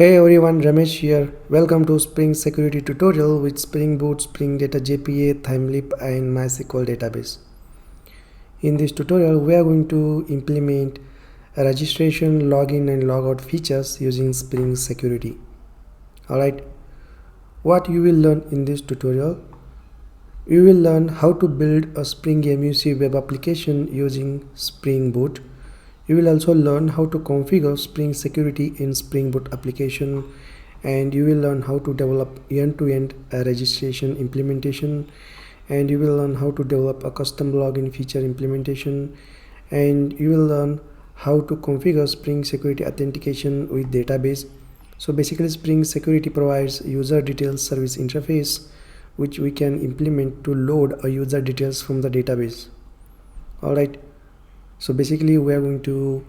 Hey everyone, Ramesh here. Welcome to Spring Security Tutorial with Spring Boot, Spring Data JPA, Thymeleap and MySQL database. In this tutorial, we are going to implement a registration, login and logout features using Spring Security. Alright, what you will learn in this tutorial? You will learn how to build a Spring MVC web application using Spring Boot. You will also learn how to configure Spring Security in Spring Boot application, and you will learn how to develop end-to-end registration implementation, and you will learn how to develop a custom login feature implementation, and you will learn how to configure Spring Security authentication with database. So basically Spring Security provides user details service interface which we can implement to load a user details from the database. Alright, so basically we are going to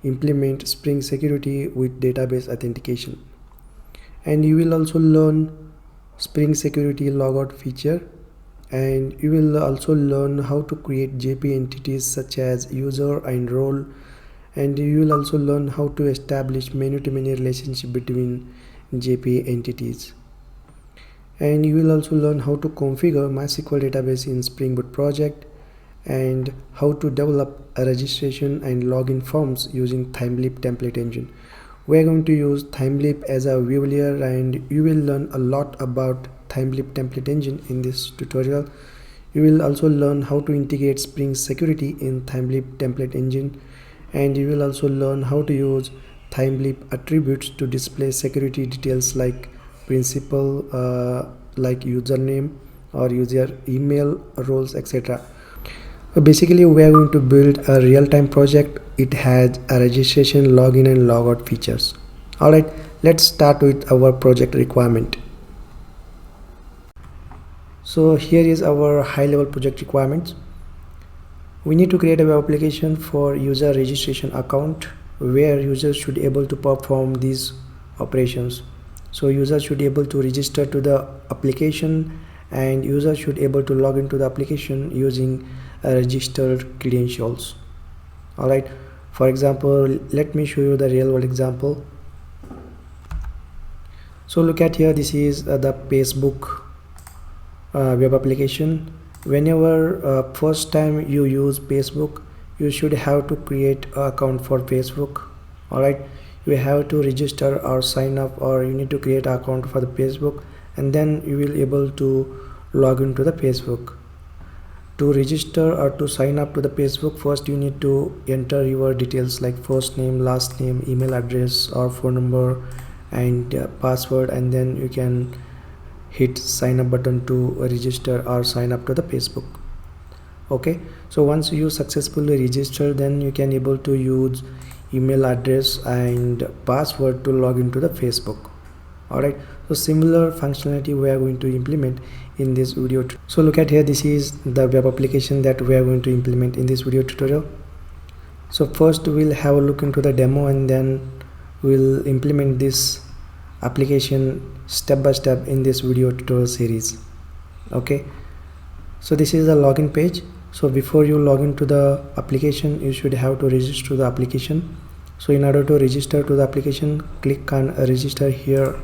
implement Spring Security with database authentication, and you will also learn Spring Security logout feature, and you will also learn how to create JP entities such as user and role, and you will also learn how to establish many-to-many relationship between JP entities, and you will also learn how to configure MySQL database in Spring Boot project, and how to develop a registration and login forms using Thymeleap template engine. We are going to use Thymeleap as a view layer, and you will learn a lot about Thymeleap template engine in this tutorial. You will also learn how to integrate Spring Security in Thymeleap template engine, and you will also learn how to use Thymeleap attributes to display security details like principal, like username or user email, roles, etc. Basically we are going to build a real-time project. It has a registration, login and logout features. Alright, let's start with our project requirement. So here is our high-level project requirements. We need to create a web application for user registration account where users should be able to perform these operations. So users should be able to register to the application, and users should be able to log into the application using registered credentials. Alright, for example, let me show you the real world example. So look at here, this is the Facebook web application. Whenever first time you use Facebook, you should have to create an account for Facebook. Alright, you have to register or sign up, or you need to create an account for the Facebook, and then you will able to log into the Facebook. To register or to sign up to the Facebook, first you need to enter your details like first name, last name, email address or phone number, and password, and then you can hit sign up button to register or sign up to the Facebook. Okay, so once you successfully register, then you can able to use email address and password to log into the Facebook. Alright, so similar functionality we are going to implement in this video. So look at here, this is the web application that we are going to implement in this video tutorial. So first we'll have a look into the demo, and then we'll implement this application step by step in this video tutorial series. Okay, so this is the login page. So before you log into the application, you should have to register to the application. So in order to register to the application, click on register here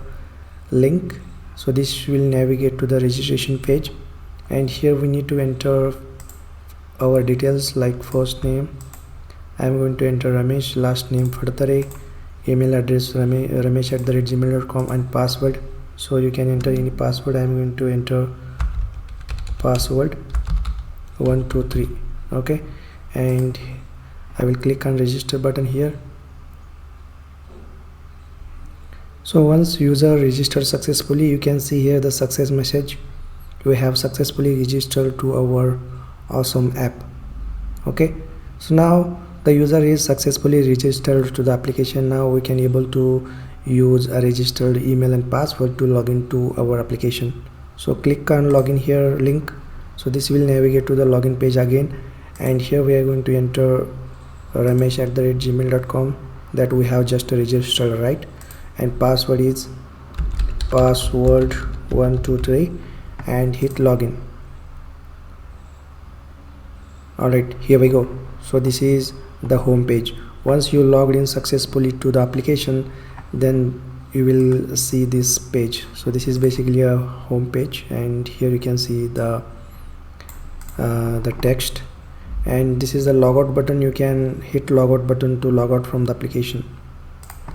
link. So this will navigate to the registration page, and here we need to enter our details like first name, I'm going to enter Ramesh, last name Fadtare, email address ramesh@gmail.com, and password. So you can enter any password. I'm going to enter password 123. okay, and I will click on register button here. So once user registers successfully, you can see here the success message. We have successfully registered to our awesome app. Okay, so now the user is successfully registered to the application. Now we can able to use a registered email and password to log into our application. So click on login here link. So this will navigate to the login page again, and here we are going to enter ramesh@gmail.com that we have just registered, right? And password is password 123, and hit login. Alright, here we go. So this is the home page. Once you logged in successfully to the application, then you will see this page. So this is basically a home page, and here you can see the text, and this is the logout button. You can hit logout button to log out from the application.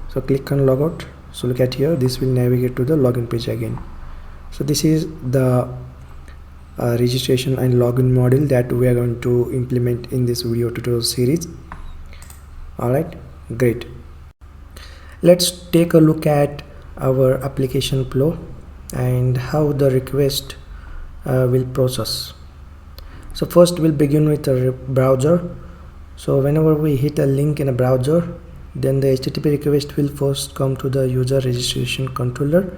So click on logout. So look at here, this will navigate to the login page again. So this is the registration and login module that we are going to implement in this video tutorial series. Alright, great. Let's take a look at our application flow and how the request will process. So first we'll begin with a browser. So whenever we hit a link in a browser, then the HTTP request will first come to the user registration controller.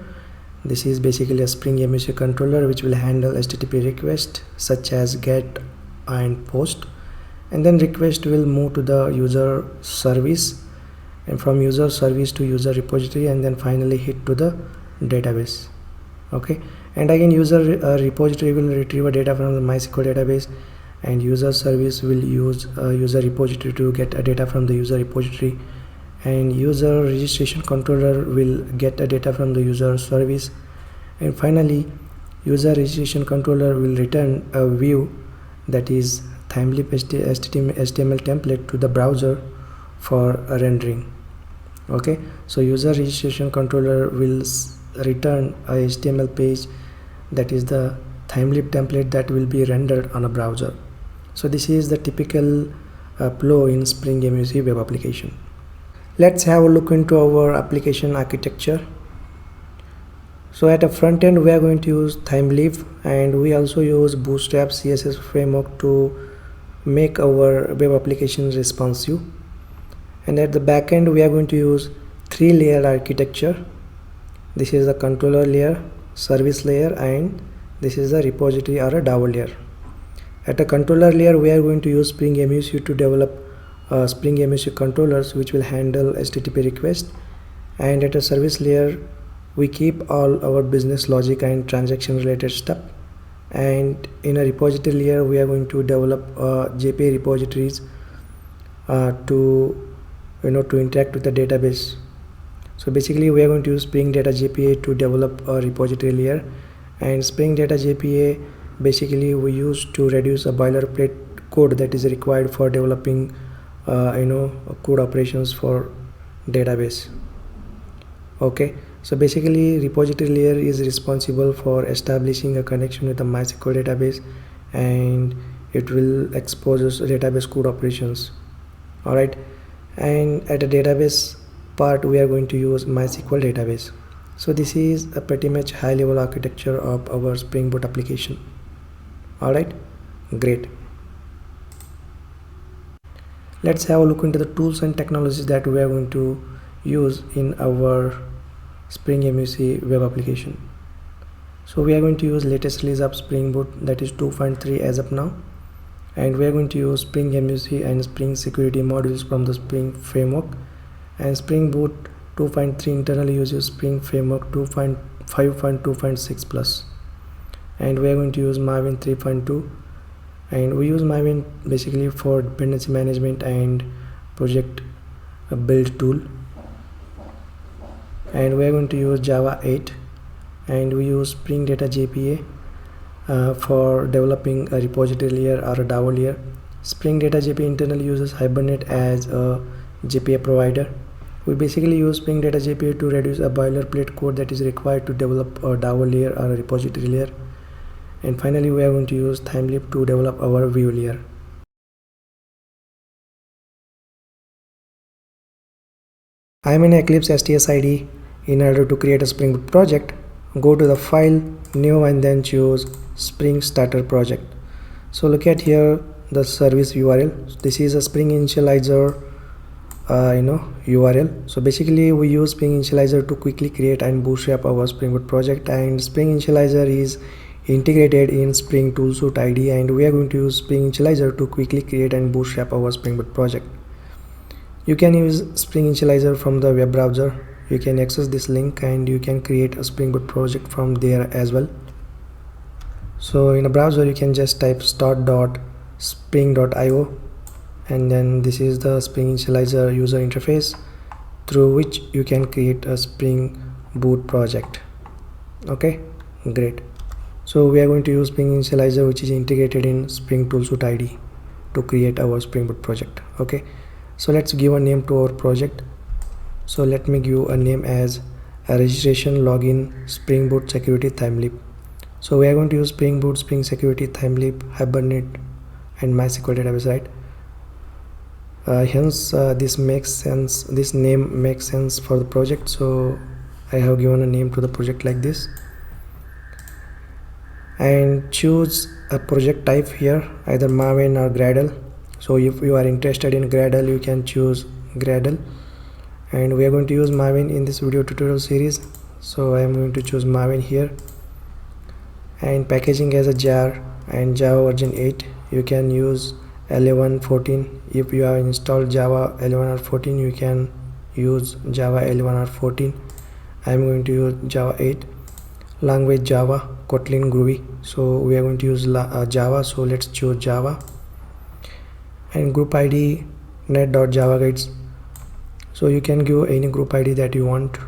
This is basically a Spring MVC controller which will handle HTTP requests such as GET and POST, and then request will move to the user service, and from user service to user repository, and then finally hit to the database. Okay, and again user repository will retrieve a data from the MySQL database, and user service will use user repository to get a data from the user repository, and user registration controller will get a data from the user service, and finally user registration controller will return a view, that is Thymeleap HTML template, to the browser for a rendering. Okay, so user registration controller will return a HTML page, that is the Thymeleap template that will be rendered on a browser. So this is the typical flow in Spring MVC web application. Let's have a look into our application architecture. So at the front end we are going to use Thymeleap, and we also use Bootstrap CSS framework to make our web application responsive. And at the back end we are going to use 3-layer architecture. This is the controller layer, service layer, and this is the repository or a DAO layer. At the controller layer we are going to use Spring MVC to develop Spring MVC controllers which will handle HTTP requests, and at a service layer we keep all our business logic and transaction related stuff, and in a repository layer we are going to develop JPA repositories to interact with the database. So basically we are going to use Spring Data JPA to develop a repository layer, and Spring Data JPA basically we use to reduce a boilerplate code that is required for developing code operations for database. Okay, so basically repository layer is responsible for establishing a connection with the MySQL database, and it will expose database code operations. Alright, and at the database part we are going to use MySQL database. So this is a pretty much high level architecture of our Spring Boot application. Alright, great. Let's have a look into the tools and technologies that we are going to use in our Spring MVC web application. So we are going to use latest release of Spring Boot, that is 2.3 as of now, and we are going to use Spring MVC and Spring Security modules from the Spring framework, and Spring Boot 2.3 internally uses Spring framework 2.5.2.6 plus, and we are going to use Maven 3.2, and we use Maven basically for dependency management and project build tool, and we are going to use Java 8, and we use Spring Data JPA for developing a repository layer or a DAO layer. Spring Data JPA internally uses Hibernate as a JPA provider. We basically use Spring Data JPA to reduce a boilerplate code that is required to develop a DAO layer or a repository layer. And finally we are going to use Thymeleap to develop our view layer. I am in Eclipse STS ID. In order to create a Spring Boot project, go to the file, new, and then choose Spring Starter project. So look at here the service URL. This is a Spring Initializer URL. So basically we use Spring Initializer to quickly create and bootstrap our Spring Boot project, and Spring Initializer is integrated in Spring Toolsuite ID, and we are going to use Spring Initializer to quickly create and bootstrap our Spring Boot project. You can use Spring Initializer from the web browser. You can access this link and you can create a Spring Boot project from there as well. So in a browser you can just type start.spring.io, and then this is the Spring Initializer user interface through which you can create a Spring boot project. Okay, great. So we are going to use Spring Initializer, which is integrated in Spring Toolsuit IDE to create our Spring Boot project. Okay, so let's give a name to our project. So let me give a name as a registration login Spring Boot security theme leap. So we are going to use Spring Boot, Spring Security, Theme Leap, Hibernate, and MySQL database, right? Hence this makes sense, this name makes sense for the project, so I have given a name to the project like this. And choose a project type here, either Maven or Gradle. So if you are interested in Gradle, you can choose Gradle, and we are going to use Maven in this video tutorial series, so I am going to choose Maven here. And packaging as a jar and Java version 8, you can use 11, 14. If you have installed Java 11 or 14, you can use Java 11 or 14. I am going to use Java 8. Language Java, Kotlin, Groovy. So we are going to use Java, so let's choose Java. And group ID net.java guides, so you can give any group ID that you want.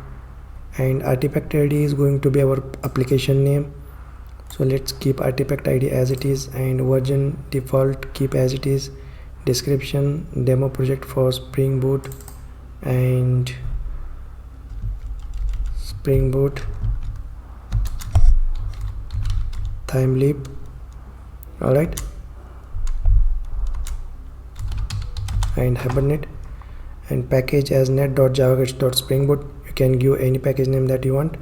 And artifact ID is going to be our application name, so let's keep artifact ID as it is, and version default keep as it is. Description demo project for Spring Boot and Spring Boot theme leap. All right, and Hibernate, and package as net.javaguides.springboot. You can give any package name that you want.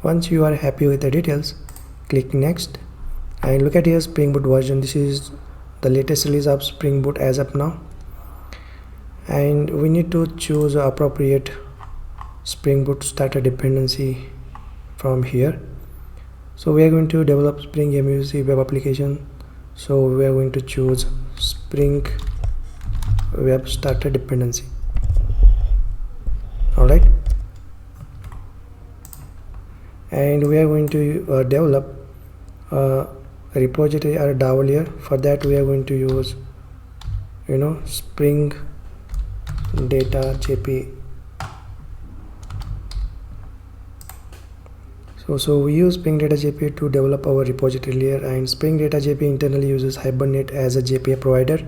Once you are happy with the details, click next, and look at here Spring Boot version. This is the latest release of Spring Boot as of now, and we need to choose appropriate Spring Boot starter dependency from here. So we are going to develop Spring MVC web application, so we are going to choose Spring web starter dependency. All right, and we are going to develop a repository or a DAO layer. For that we are going to use Spring Data JP. So we use Spring Data JP to develop our repository layer, and Spring Data JP internally uses Hibernate as a JPA provider.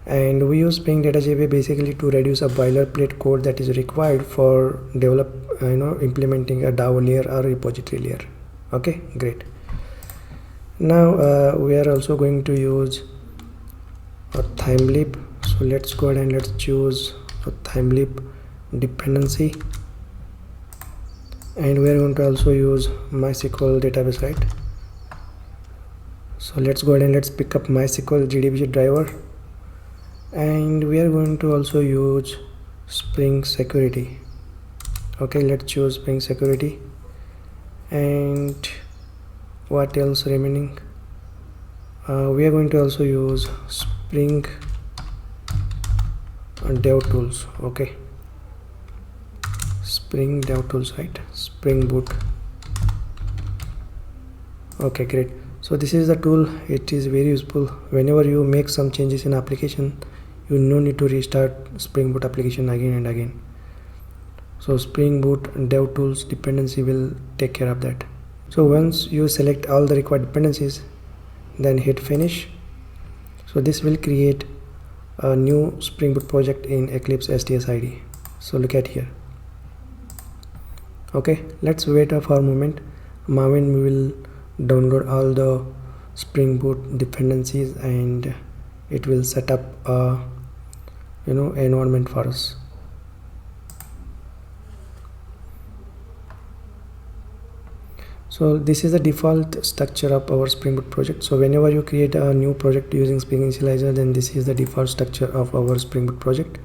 And we use Spring Data JPA basically to reduce a boilerplate code that is required for implementing a DAO layer or repository layer. Okay, great. Now we are also going to use a theme leap. So let's go ahead and let's choose a theme leap dependency, and we are going to also use MySQL database, right? So let's go ahead and let's pick up MySQL JDBC driver, and we are going to also use Spring Security. Okay, let's choose Spring Security. And what else remaining? We are going to also use Spring Dev Tools. Okay, Spring Dev Tools, right? Spring Boot. Okay, great. So this is the tool. It is very useful whenever you make some changes in application. You no need to restart Spring Boot application again and again. So Spring Boot Dev Tools dependency will take care of that. So once you select all the required dependencies, then hit finish. So this will create a new Spring Boot project in Eclipse STS IDE. So look at here. Okay, let's wait for a moment. Maven will download all the Spring Boot dependencies, and it will set up a environment for us. So this is the default structure of our Spring Boot project. So whenever you create a new project using Spring Initializer, then this is the default structure of our Spring Boot project.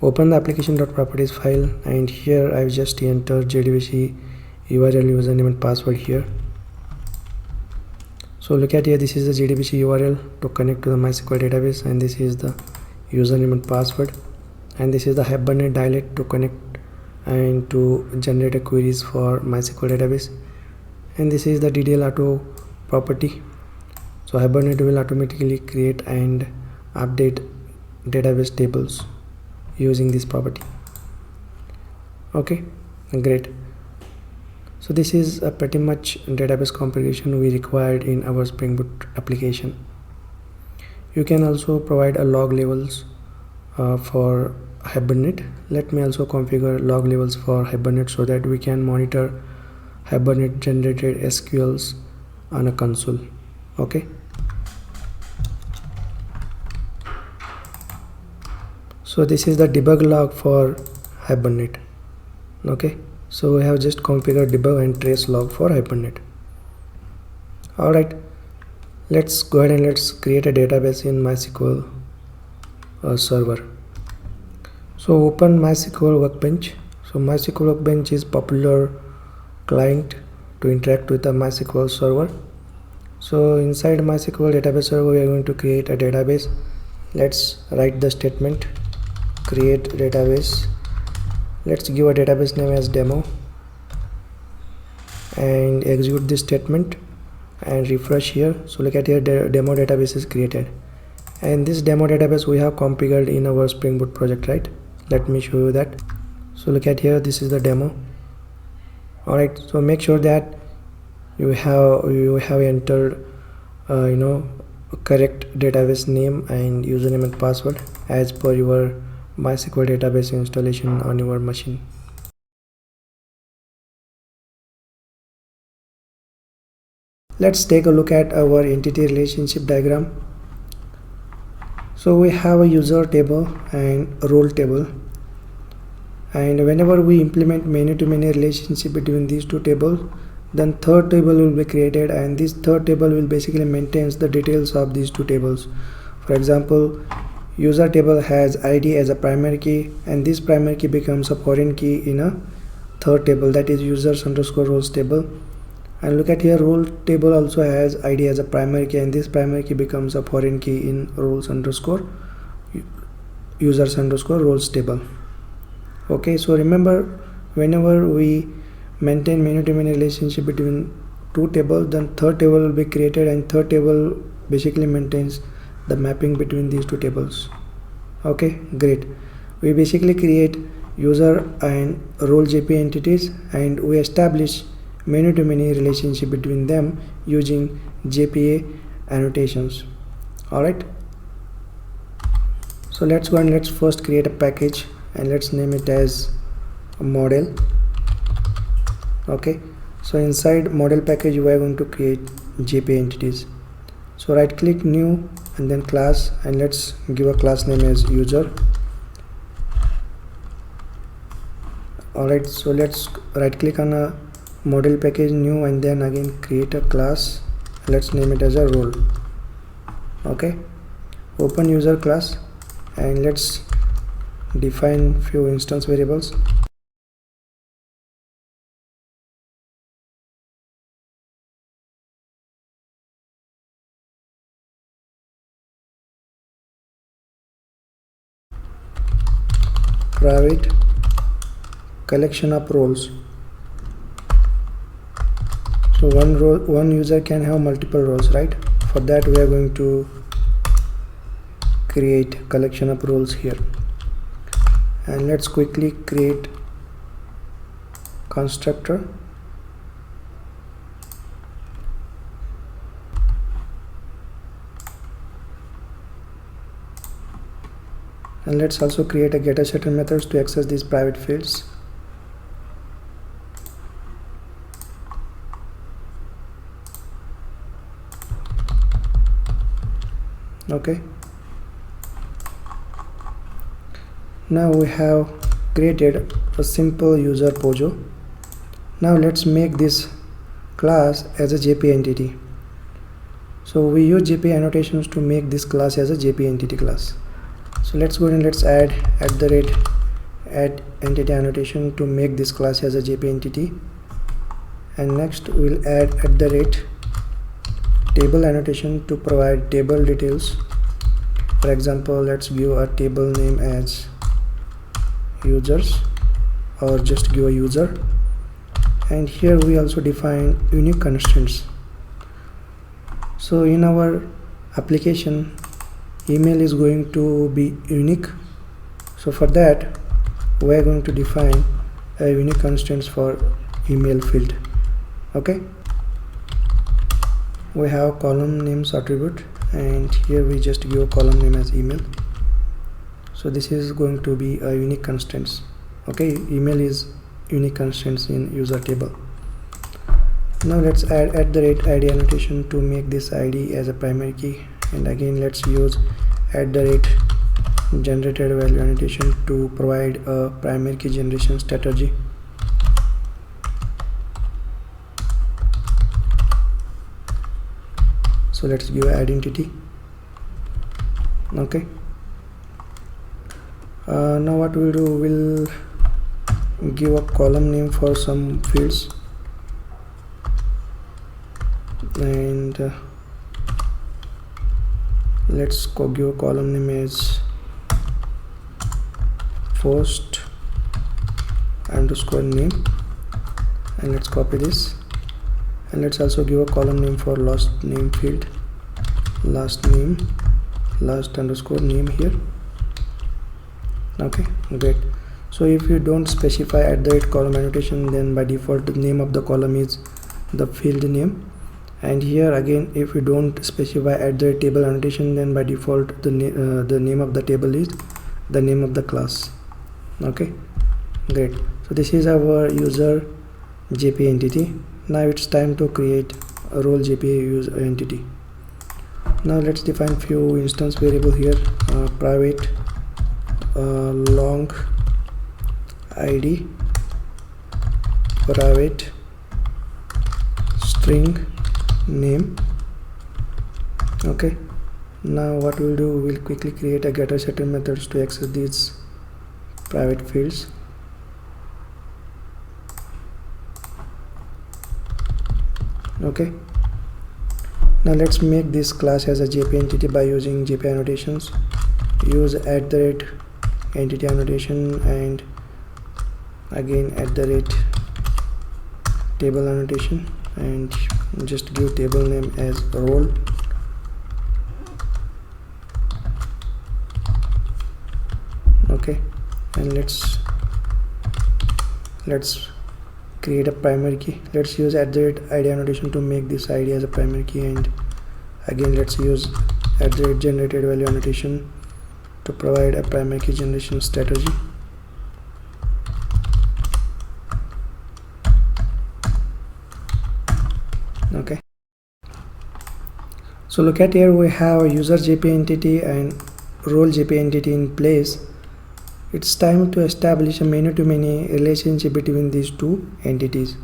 Open the application.properties file, and here I've just entered JDBC URL, username and password here. So look at here, this is the JDBC URL to connect to the MySQL database, and this is the username and password, and this is the Hibernate dialect to connect and to generate a queries for MySQL database, and this is the DDL auto property. So Hibernate will automatically create and update database tables using this property. Okay, great. So this is a pretty much database configuration we required in our Spring Boot application. You can also provide a log levels for Hibernate. Let me also configure log levels for Hibernate so that we can monitor Hibernate generated SQLs on a console. Okay, so this is the debug log for Hibernate. Okay, so we have just configured debug and trace log for Hibernate. Alright, let's go ahead and let's create a database in MySQL server. So open MySQL Workbench. So MySQL Workbench is popular client to interact with the MySQL server. So inside MySQL database server we are going to create a database. Let's write the statement create database. Let's give a database name as demo and execute this statement and refresh here. So look at here, the demo database is created, and this demo database we have configured in our Spring Boot project, right? Let me show you that. So look at here, this is the demo. Alright, so make sure that you have entered correct database name and username and password as per your MySQL database installation on your machine. Let's take a look at our entity relationship diagram. So we have a user table and a role table, and whenever we implement many-to-many relationship between these two tables, then third table will be created, and this third table will basically maintains the details of these two tables. For example, user table has ID as a primary key, and this primary key becomes a foreign key in a third table, that is users_roles table. And look at here, role table also has ID as a primary key, and this primary key becomes a foreign key in users_roles table. Okay, so remember, whenever we maintain many-to-many relationship between two tables, then third table will be created, and third table basically maintains the mapping between these two tables. Okay, great. We basically create user and role JPA entities, and we establish many-to-many relationship between them using JPA annotations. Alright, so let's go and let's first create a package, and let's name it as a model. Okay, so inside model package we are going to create JPA entities. So right click new and then class, and let's give a class name as user. Alright, so let's right click on a model package new, and then again create a class. Let's name it as a role. Okay, open user class, and let's define few instance variables. Private collection of roles. So one user can have multiple roles, right? For that we are going to create collection of roles here, and let's quickly create constructor. And let's also create a getter setter methods to access these private fields. Okay, now we have created a simple user Pojo. Now let's make this class as a JPA entity. So we use JPA annotations to make this class as a JPA entity class. So let's go and let's add add entity annotation to make this class as a JPA entity, and next we'll add table annotation to provide table details. For example, let's give a table name as users, or just give a user, and here we also define unique constraints. So in our application email is going to be unique. So for that we are going to define a unique constants for email field. Okay, we have column names attribute, and here we just give a column name as email. So this is going to be a unique constants. Okay, email is unique constants in user table. Now let's add @id annotation to make this id as a primary key, and again let's use @generated value annotation to provide a primary key generation strategy. So let's give identity. Okay, now what we'll do, we'll give a column name for some fields, and let's give a column name as first underscore name, and let's copy this, and let's also give a column name for last name field, last name, last underscore name here. Okay, great. So if you don't specify @column annotation, then by default the name of the column is the field name, and here again if you don't specify @table annotation, then by default the name of the table is the name of the class. Okay, great. So this is our user JPA entity. Now it's time to create a role JPA user entity. Now let's define few instance variable here. Private long id, private string name. Okay, now what we'll do, we'll quickly create a getter setter methods to access these private fields. Okay, now let's make this class as a JPA entity by using JPA annotations. Use @entity annotation, and again @table annotation, and just give table name as role. Okay, and let's create a primary key. Let's use @id annotation to make this id as a primary key, and again let's use @generated value annotation to provide a primary key generation strategy. Okay, so look at here, we have a user JPA entity and role JPA entity in place. It's time to establish a many-to-many relationship between these two entities.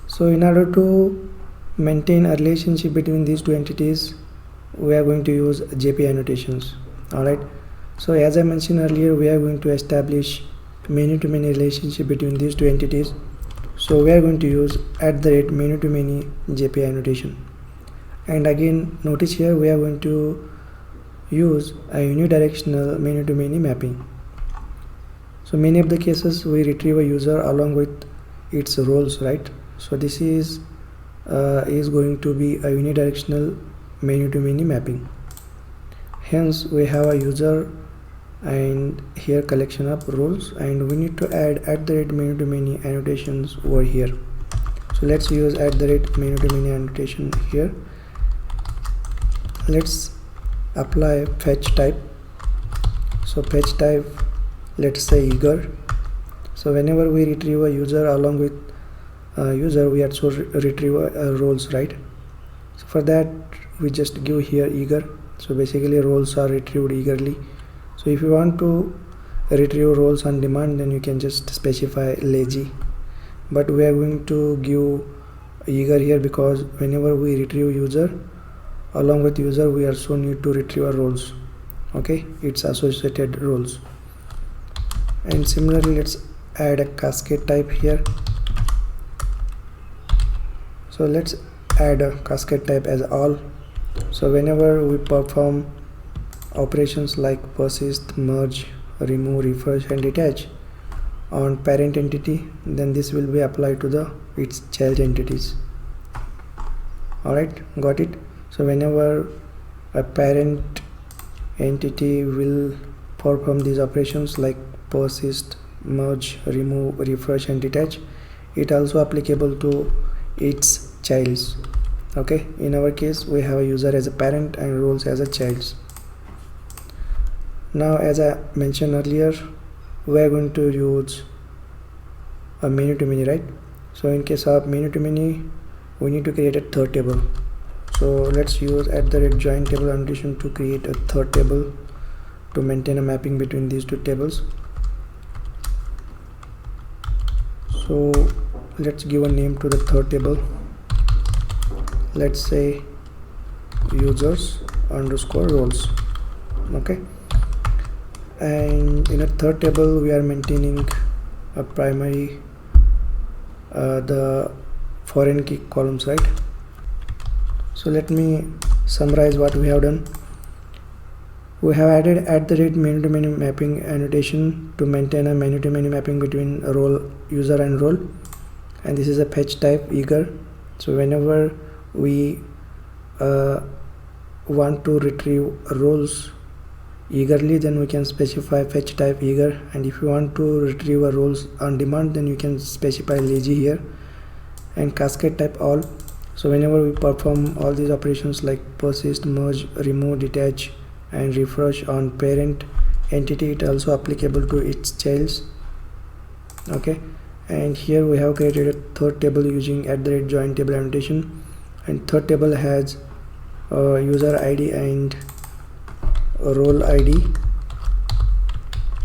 So in order to maintain a relationship between these two entities, we are going to use JPA annotations. Alright, so as I mentioned earlier, we are going to establish many-to-many relationship between these two entities. So we are going to use @many-to-many JPA annotation, and again notice here we are going to use a unidirectional many-to-many mapping. So many of the cases we retrieve a user along with its roles, right? So this is going to be a unidirectional many-to-many mapping. Hence we have a user and here collection of roles, and we need to add @many-to-many annotations over here. So let's use @many-to-many annotation here. Let's apply fetch type. So fetch type, let's say eager. So whenever we retrieve a user along with user, we also retrieve roles, right? So for that we just give here eager. So basically roles are retrieved eagerly. So if you want to retrieve roles on demand, then you can just specify lazy, but we are going to give eager here because whenever we retrieve user along with user, we also need to retrieve our roles. Okay, it's associated roles. And similarly let's add a cascade type here. So let's add a cascade type as all. So whenever we perform operations like persist, merge, remove, refresh and detach on parent entity, then this will be applied to its child entities. Alright, got it? So whenever a parent entity will perform these operations like persist, merge, remove, refresh and detach. It also applicable to its childs. Okay, in our case we have a user as a parent and roles as a child. Now as I mentioned earlier, we are going to use a many to many, right? So in case of many to many, we need to create a third table. So let's use @join table annotation to create a third table to maintain a mapping between these two tables. So let's give a name to the third table. Let's say users underscore roles. Okay, and in a third table we are maintaining a primary the foreign key columns, right? So let me summarize what we have done. We have added many to many mapping annotation to maintain a many to many mapping between a role, user and role, and this is a fetch type eager. So whenever we want to retrieve roles eagerly, then we can specify fetch type eager, and if you want to retrieve a roles on demand, then you can specify lazy here, and cascade type all. So whenever we perform all these operations like persist, merge, remove, detach and refresh on parent entity, it also applicable to its childs. Okay, and here we have created a third table using @join table annotation, and third table has user ID and role ID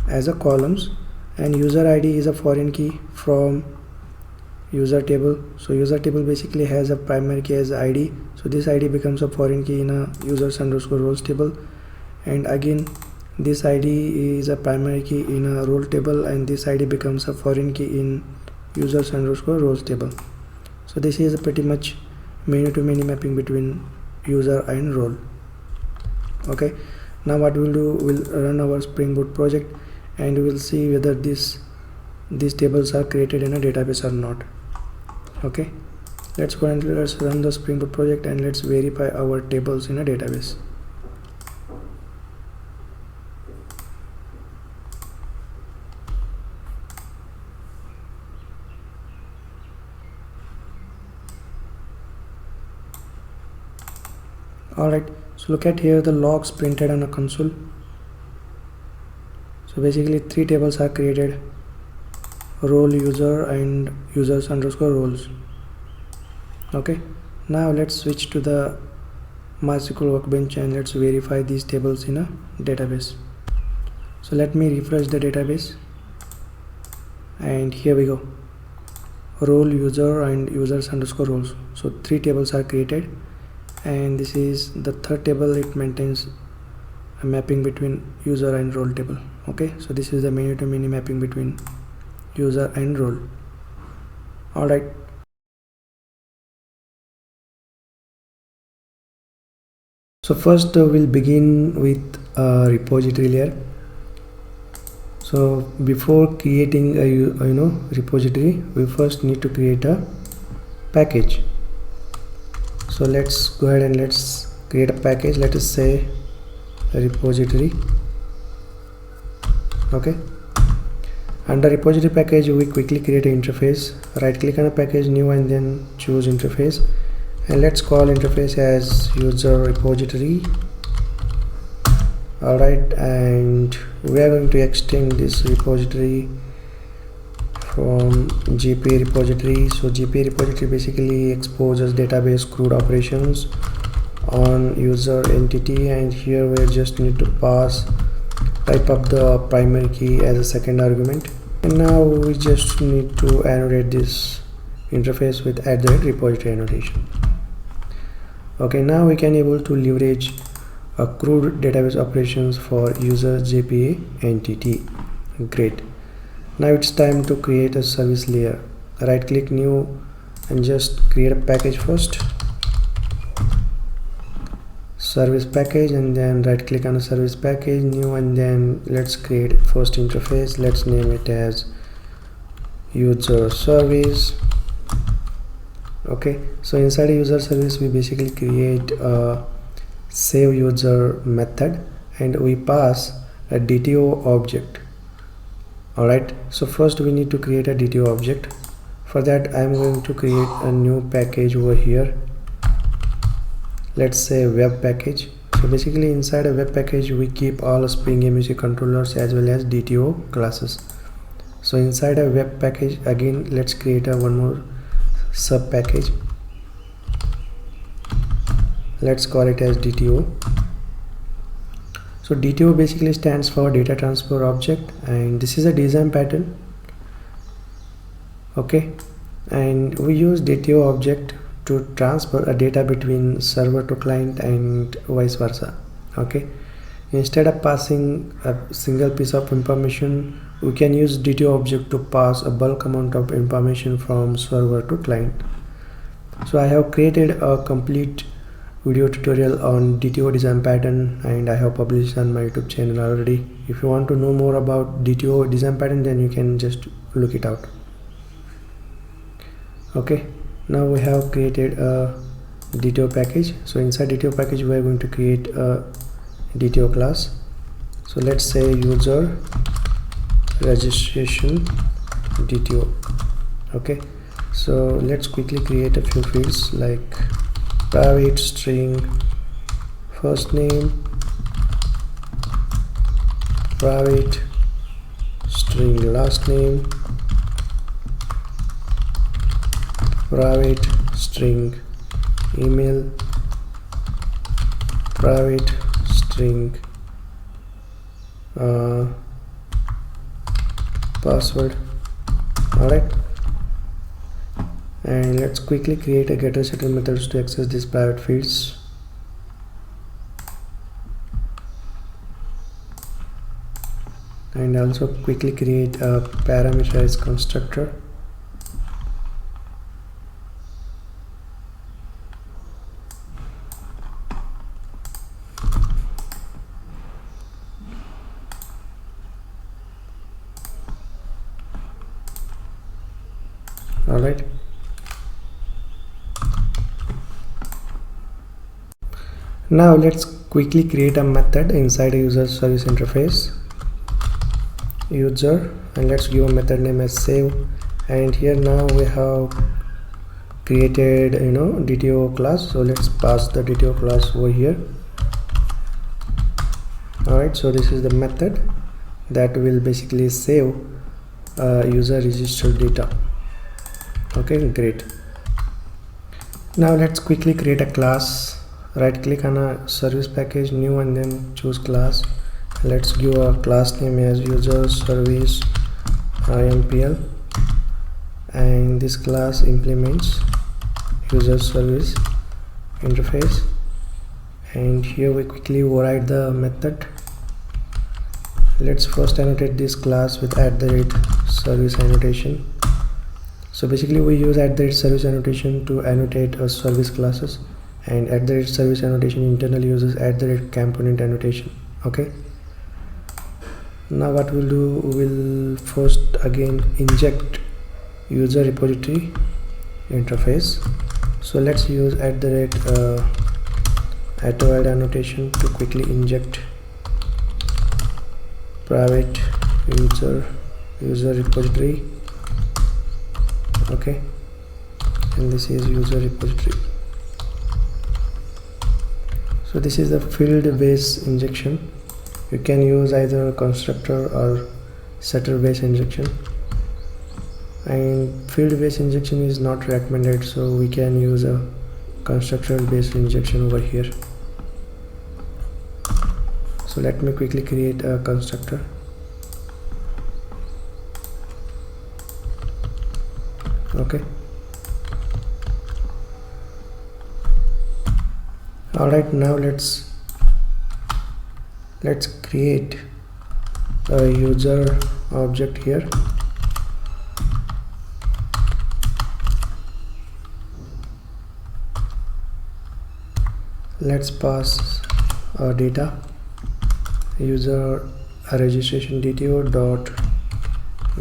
as a columns, and user ID is a foreign key from user table. So user table basically has a primary key as ID, so this ID becomes a foreign key in a users underscore roles table, and again this ID is a primary key in a role table, and this ID becomes a foreign key in users underscore roles table. So this is a pretty much many to many mapping between user and role. Okay, now what we'll do, we'll run our Spring Boot project and we'll see whether these tables are created in a database or not. Okay, let's go and let's run the Spring Boot project and let's verify our tables in a database. Alright, so look at here the logs printed on a console. So basically 3 tables are created: role, user and users underscore roles. Okay, now let's switch to the MySQL Workbench and let's verify these tables in a database. So let me refresh the database, and here we go, role, user and users underscore roles. So 3 tables are created, and this is the third table. It maintains a mapping between user and role table. Okay, so this is the many to many mapping between user and role. Alright, so first we'll begin with a repository layer. So before creating a repository, we first need to create a package. So let's go ahead and let's create a package. Let us say a repository. Okay, under repository package we quickly create an interface. Right click on a package, new, and then choose interface, and let's call interface as user repository. Alright, and we are going to extend this repository from GPA repository. So GPA repository basically exposes database CRUD operations on user entity, and here we just need to type up the primary key as a second argument, and now we just need to annotate this interface with @repository annotation. Okay, now we can able to leverage a CRUD database operations for user JPA entity. Great. Now it's time to create a service layer. Right click, new, and just create a package first, service package, and then right click on a service package, new, and then let's create first interface. Let's name it as user service. Okay, so inside a user service we basically create a save user method, and we pass a DTO object. Alright, so first we need to create a DTO object. For that I am going to create a new package over here. Let's say web package. So basically inside a web package we keep all Spring MVC controllers as well as DTO classes. So inside a web package, again let's create a one more sub package. Let's call it as DTO. So DTO basically stands for data transfer object, and this is a design pattern. Okay, and we use DTO object to transfer a data between server to client and vice versa. Okay, instead of passing a single piece of information, we can use DTO object to pass a bulk amount of information from server to client. So I have created a complete video tutorial on DTO design pattern, and I have published on my YouTube channel already. If you want to know more about DTO design pattern, then you can just look it out. Okay, now we have created a DTO package. So inside DTO package we are going to create a DTO class. So let's say user registration DTO. Okay, so let's quickly create a few fields like private string first name, private string last name, private string email, private string password. Alright, and let's quickly create a getter setter methods to access these private fields. And also quickly create a parameterized constructor. Alright, now let's quickly create a method inside a user service interface user, and let's give a method name as save. And here now we have created DTO class, so let's pass the DTO class over here. Alright, so this is the method that will basically save user registered data. Okay, great. Now let's quickly create a class. Right click on a service package, new, and then choose class. Let's give a class name as user service IMPL, and this class implements user service interface. And here we quickly override the method. Let's first annotate this class with @service annotation. So basically we use @service annotation to annotate a service classes, and @service annotation internally uses @component annotation. Okay, now what we'll do, we'll first again inject user repository interface. So let's use @add annotation to quickly inject private user repository. Okay, and this is user repository. So this is the field based injection. You can use either constructor or setter based injection, and field based injection is not recommended, so we can use a constructor based injection over here. So let me quickly create a constructor. Okay, alright, now let's create a user object here. Let's pass our data, user registration DTO dot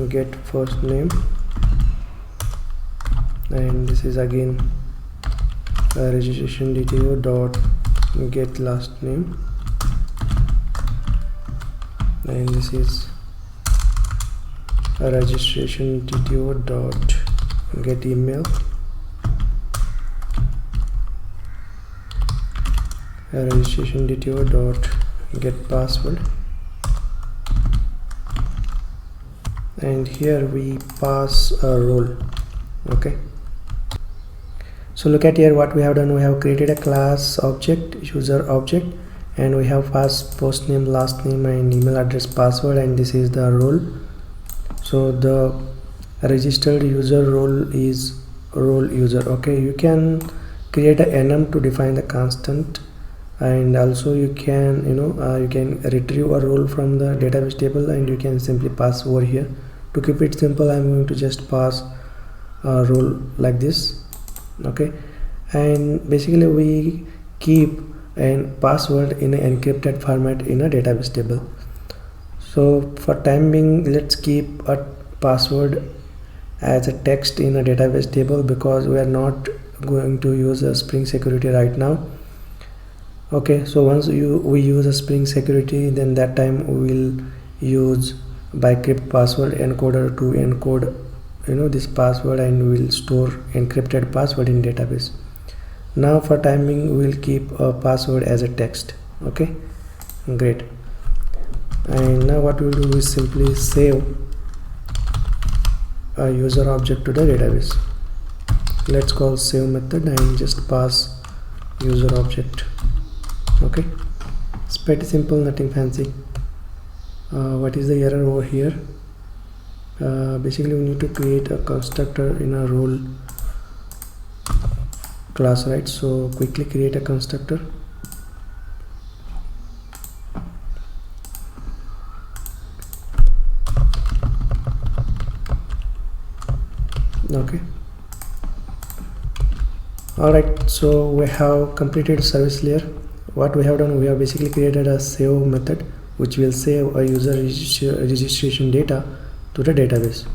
get first name, and this is again registration DTO dot get last name, and this is a registration DTO dot get email, a registration DTO dot get password, and here we pass a role. Okay, so look at here what we have done. We have created a class object, user object, and we have passed post name, last name, and email address, password, and this is the role. So the registered user role is role user. Okay, you can create a enum to define the constant, and also you can you can retrieve a role from the database table, and you can simply pass over here. To keep it simple, I'm going to just pass a role like this. Okay, and basically we keep a password in an encrypted format in a database table. So for time being, let's keep a password as a text in a database table, because we are not going to use a Spring Security right now. Okay, so once we use a Spring Security, then that time we will use Bcrypt password encoder to encode this password, and we will store encrypted password in database. Now for timing, we will keep a password as a text. Okay, great. And now what we will do is simply save a user object to the database. Let's call save method and just pass user object. Okay, it's pretty simple, nothing fancy. What is the error over here? Basically we need to create a constructor in a role class, right? So quickly create a constructor. Okay, alright, so we have completed service layer. What we have done, we have basically created a save method which will save a user registration data to the database.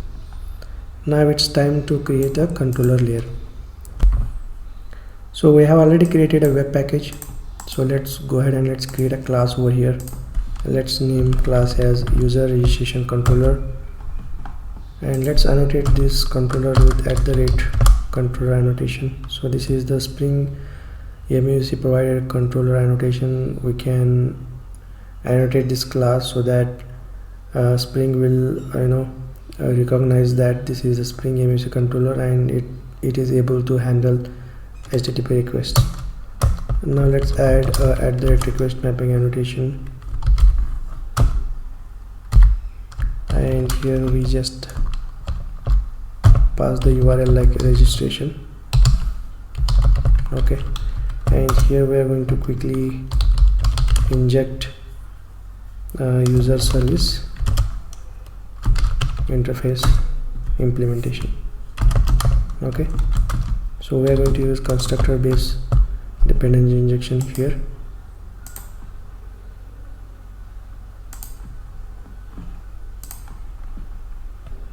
Now it's time to create a controller layer. So we have already created a web package, so let's go ahead and let's create a class over here. Let's name class as user registration controller, and let's annotate this controller with @controller annotation. So this is the Spring MVC provided controller annotation. We can annotate this class so that Spring will recognize that this is a Spring MVC controller, and it is able to handle HTTP requests. Now let's add @request mapping annotation, and here we just pass the URL like registration. Okay, and here we are going to quickly inject user service interface implementation. Okay, so we are going to use constructor based dependency injection here.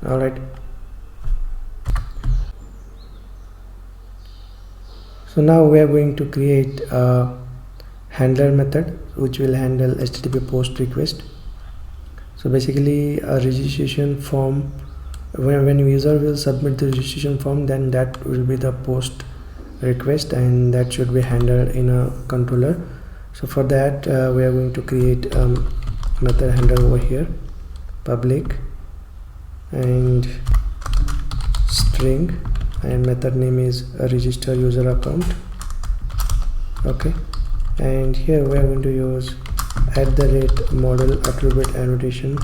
All right, so now we are going to create a handler method which will handle HTTP post request. So basically a registration form, when user will submit the registration form, then that will be the post request, and that should be handled in a controller. So for that we are going to create a method handler over here, public and string, and method name is a register user account. Okay, and here we are going to use @model attribute annotation,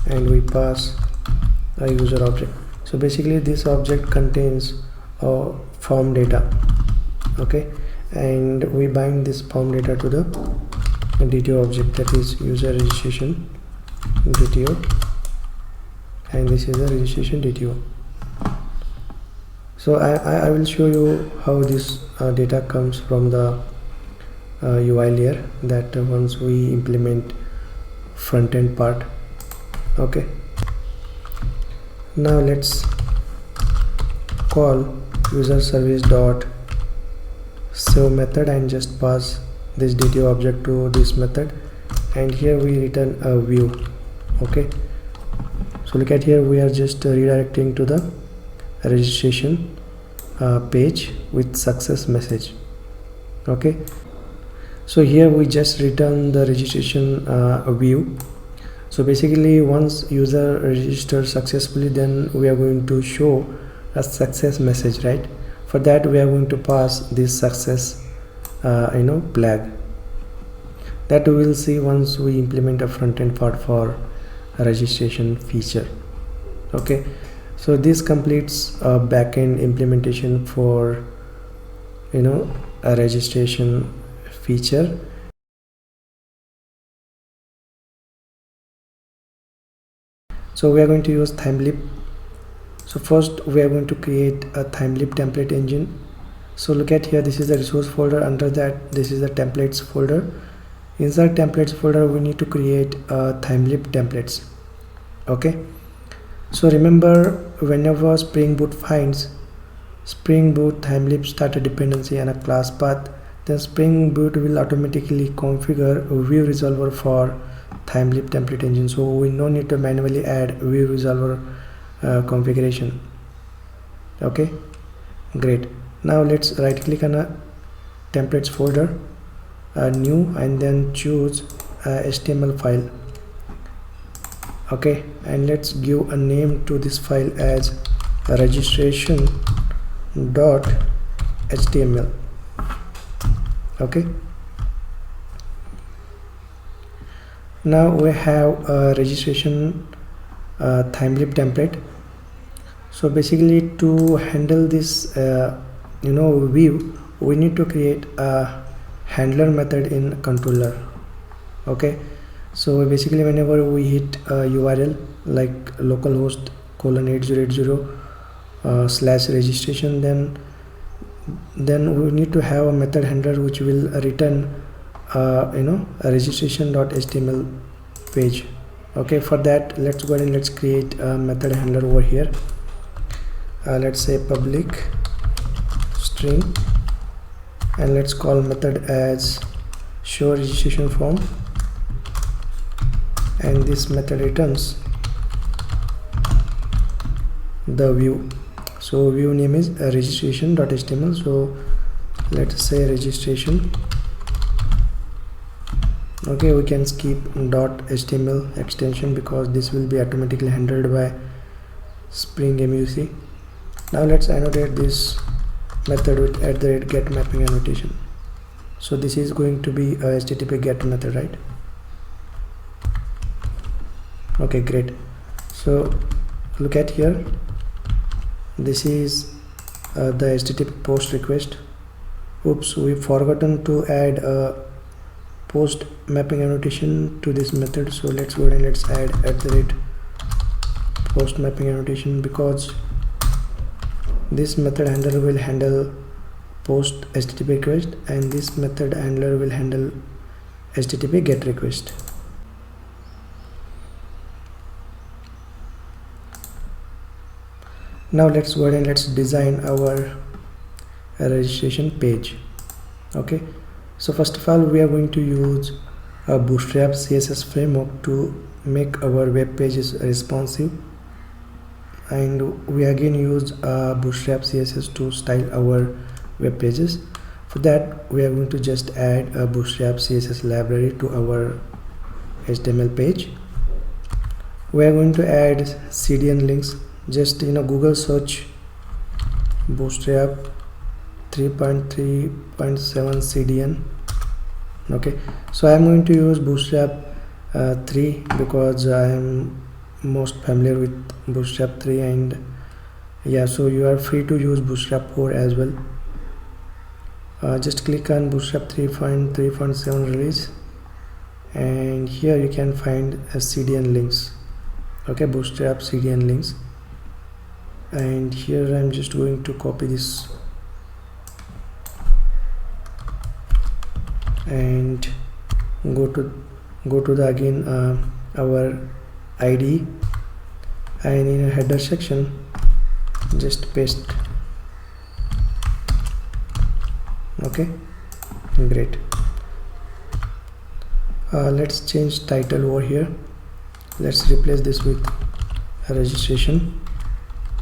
and we pass a user object. So basically this object contains form data. Okay, and we bind this form data to the DTO object, that is user registration DTO, and this is the registration DTO. So I will show you how this data comes from the UI layer, that once we implement front end part. Okay, now let's call user service dot save method and just pass this data object to this method, and here we return a view. Okay, so look at here, we are just redirecting to the registration page with success message. Okay, so here we just return the registration view. So basically once user registers successfully, then we are going to show a success message, right? For that we are going to pass this success flag that we will see once we implement a front-end part for a registration feature. Okay, so this completes a back-end implementation for a registration feature. So we are going to use ThymeLip. So first we are going to create a ThymeLip template engine. So look at here, this is the resource folder. Under that, this is the templates folder. Inside templates folder, we need to create a ThymeLip templates. Okay, so remember, whenever Spring Boot finds Spring Boot ThymeLip starter dependency and a class path, then Spring Boot will automatically configure a view resolver for ThymeLip template engine. So we no need to manually add view resolver configuration. Okay, great. Now let's right click on a templates folder, new, and then choose HTML file. Okay, and let's give a name to this file as registration.html. okay, now we have a registration ThymeLip template. So basically to handle this view, we need to create a handler method in controller. Okay, so basically whenever we hit a URL like localhost :8080/registration, then we need to have a method handler which will return a registration.html page. Okay, for that let's go ahead and let's create a method handler over here. Let's say public string, and let's call method as show registration form, and this method returns the view. So view name is registration.html. so let's say registration. Okay, we can skip .html extension because this will be automatically handled by Spring MVC. Now let's annotate this method with @getMapping annotation. So this is going to be a HTTP GET method, right? Okay, great. So look at here, this is the HTTP post request. Oops, we've forgotten to add a post mapping annotation to this method. So let's go ahead and let's add @post mapping annotation, because this method handler will handle post HTTP request, and this method handler will handle HTTP GET request. Now let's go ahead and let's design our registration page. Okay, so first of all we are going to use a Bootstrap CSS framework to make our web pages responsive, and we again use Bootstrap CSS to style our web pages. For that we are going to just add a Bootstrap CSS library to our HTML page. We are going to add CDN links. Just Google search Bootstrap 3.3.7 CDN. Okay, so I am going to use Bootstrap 3 because I am most familiar with Bootstrap 3, and yeah, so you are free to use Bootstrap 4 as well. Just click on Bootstrap 3.3.7 release, and here you can find CDN links. Okay, Bootstrap CDN links, and here I'm just going to copy this and go to the again our ID, and in a header section just paste. Okay, great. Let's change title over here. Let's replace this with registration.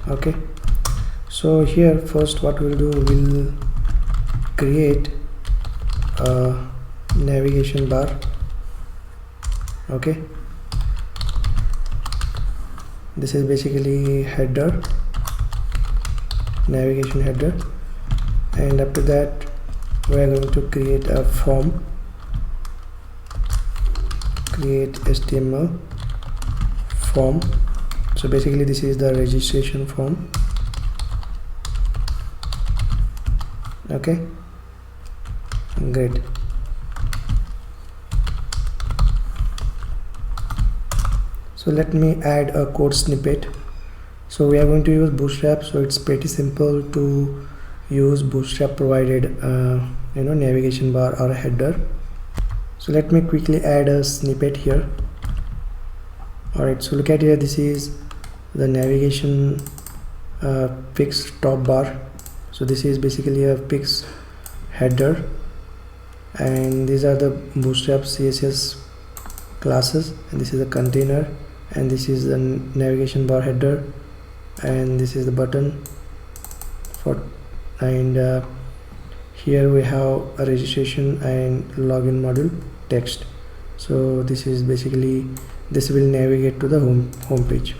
Okay, so here first what we'll do, we'll create a navigation bar. Okay, this is basically header, navigation header, and after that we are going to create a form, create HTML form. So basically this is the registration form. Okay, great. So let me add a code snippet. So we are going to use Bootstrap, so it's pretty simple to use Bootstrap provided navigation bar or a header. So let me quickly add a snippet here. Alright, so look at here, this is the navigation fixed top bar. So this is basically a fixed header, and these are the Bootstrap CSS classes, and this is a container, and this is the navigation bar header, and this is the button for, and here we have a registration and login module text. So this is basically, this will navigate to the home page.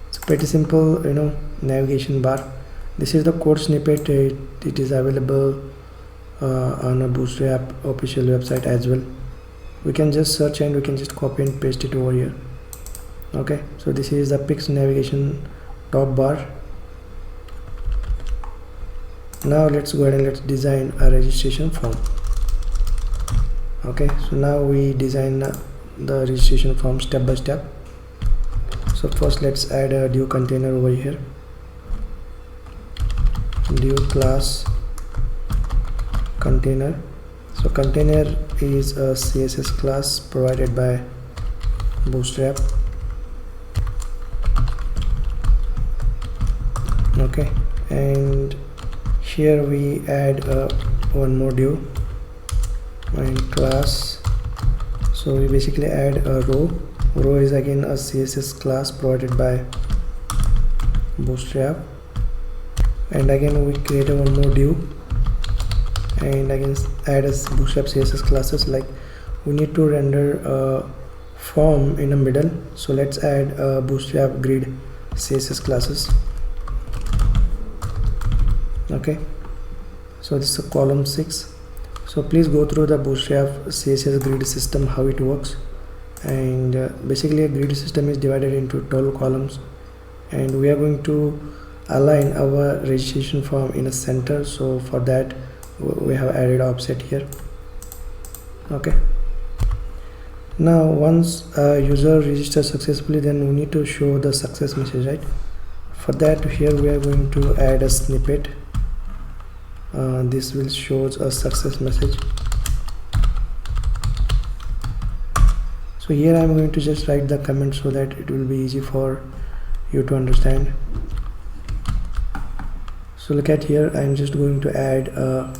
It's pretty simple, navigation bar. This is the code snippet. It is available on a Bootstrap official website as well. We can just search and we can just copy and paste it over here. Okay, so this is the fixed navigation top bar. Now let's go ahead and let's design a registration form. Okay, so now we design the registration form step by step. So first let's add a div container over here, div class container. So container is a CSS class provided by Bootstrap. Okay, and here we add one more div and class. So we basically add a row. Row is again a CSS class provided by Bootstrap, and again we create one more div and again add a Bootstrap CSS classes. Like we need to render a form in the middle, so let's add a Bootstrap grid CSS classes. Okay, so this is a column 6. So please go through the Bootstrap CSS grid system, how it works. And basically a grid system is divided into 12 columns, and we are going to align our registration form in a center. So for that we have added offset here. Okay, now once a user registers successfully, then we need to show the success message, right? For that, here we are going to add a snippet. This will show a success message. So here I am going to just write the comment so that it will be easy for you to understand. So look at here, I am just going to add a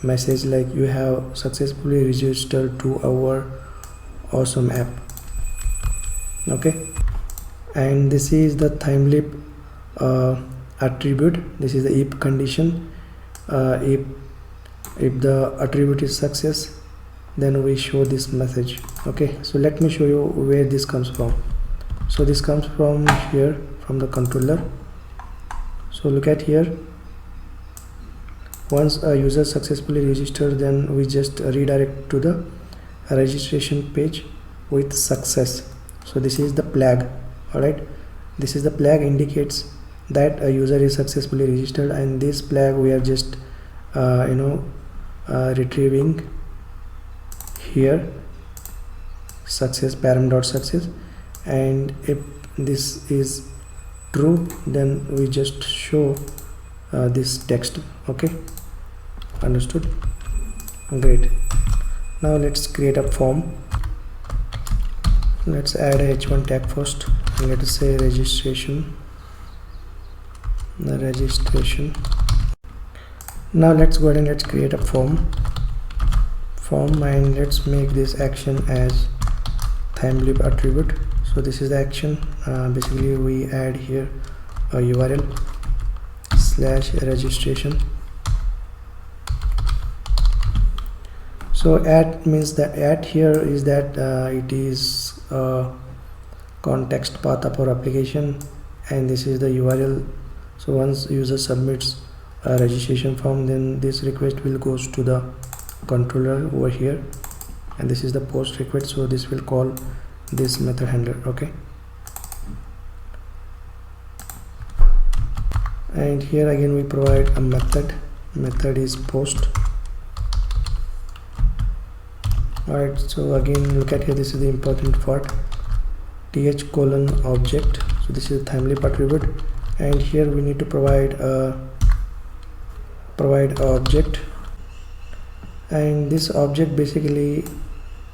message like you have successfully registered to our awesome app. Okay, and this is the Thymeleap attribute. This is the if condition. If the attribute is success, then we show this message. Okay, so let me show you where this comes from. So this comes from here, from the controller. So look at here, once a user successfully registered, then we just redirect to the registration page with success. So this is the flag. All right, this is the flag indicates that a user is successfully registered, and this flag we are just retrieving here, success param.success, and if this is true, then we just show this text. Okay, understood? Great. Now let's create a form. Let's add a h1 tag first, and let us say registration. The registration. Now let's go ahead and let's create a form. form, and let's make this action as TimeLeap attribute. So this is the action. Basically we add here a URL / registration. So at means that at here is that it is a context path of our application, and this is the URL. So once user submits a registration form, then this request will goes to the controller over here, and this is the post request. So this will call this method handler. Okay, and here again we provide a method is post. Alright, so again look at here, this is the important part, th::object. So this is the TimeLeap attribute, and here we need to provide a object, and this object basically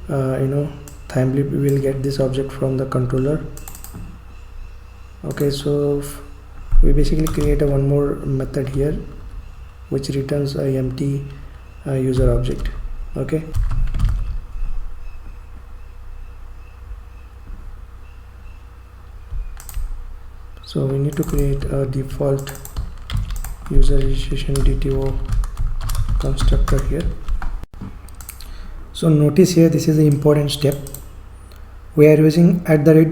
TimeLeap will get this object from the controller. Okay, so we basically create a one more method here which returns a empty user object. Okay, so we need to create a default user registration DTO constructor here. So notice here, this is the important step. We are using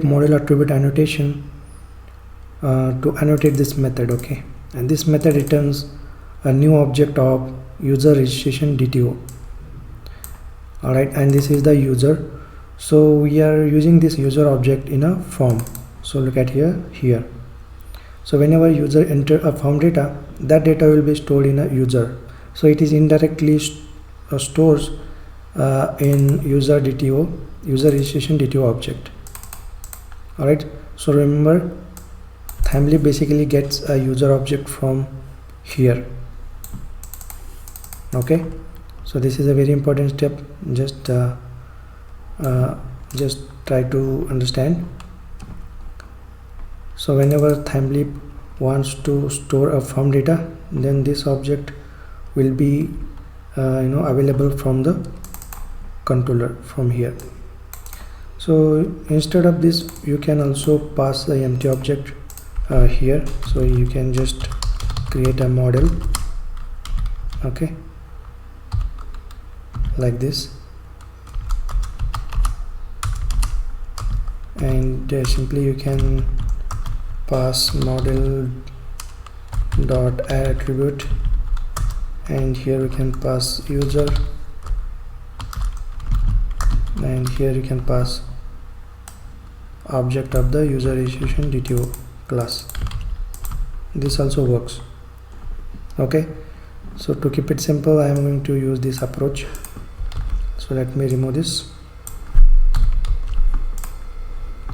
@model attribute annotation to annotate this method. Okay, and this method returns a new object of user registration DTO. Alright, and this is the user. So we are using this user object in a form. So look at here. So whenever user enter a form data, that data will be stored in a user. So it is indirectly stores in user registration DTO object. Alright, so remember, TimeLeap basically gets a user object from here. Okay, so this is a very important step. Just try to understand. So whenever TimeLeap wants to store a form data, then this object will be available from the controller from here. So instead of this, you can also pass the empty object here. So you can just create a model, okay, like this, and simply you can pass model dot add attribute, and here we can pass user, and here you can pass object of the user registration DTO class. This also works. Okay, so to keep it simple, I am going to use this approach. So let me remove this.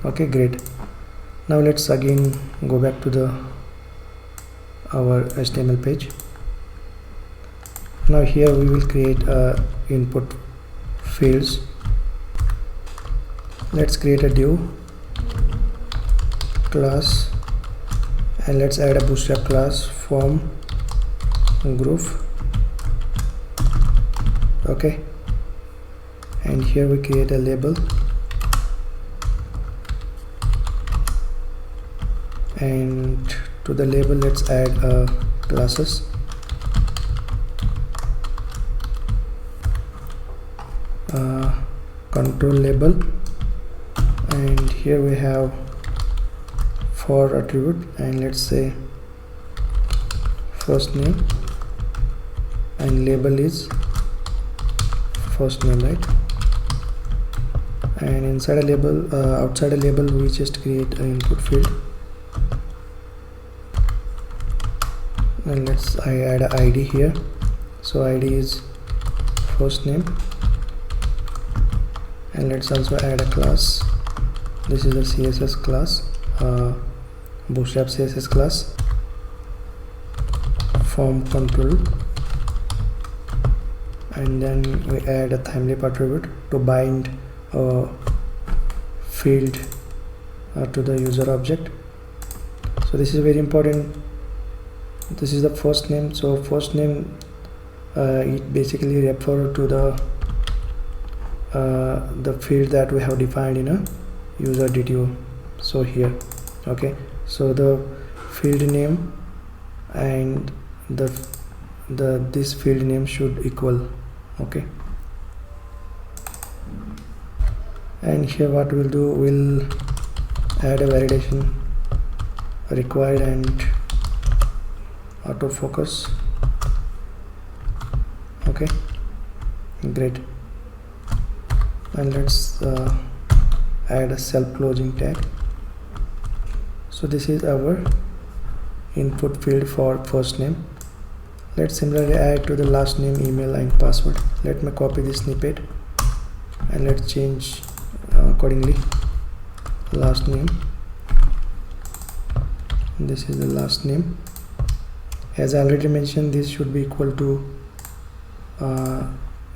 Okay, great. Now let's again go back to our HTML page. Now here we will create input fields. Let's create a div class, and let's add a bootstrap class form groove. Okay, and here we create a label, and to the label let's add classes. Control label, and here we have for attribute, and let's say first name, and label is first name, right? And inside a label, outside a label, we just create an input field, and I add an ID here. So ID is first name, and let's also add a class. This is the CSS class, bootstrap CSS class, form control, and then we add a TimeLeap attribute to bind a field to the user object. So this is very important. This is the first name. So first name, it basically refers to the the field that we have defined in a user DTO. So here, okay, so the field name and this field name should equal, okay. And here what we'll do, we'll add a validation required and autofocus, okay, great. And let's add a self-closing tag. So this is our input field for first name. Let's similarly add to the last name, email and password. Let me copy this snippet and let's change accordingly. Last name, this is the last name. As I already mentioned, this should be equal to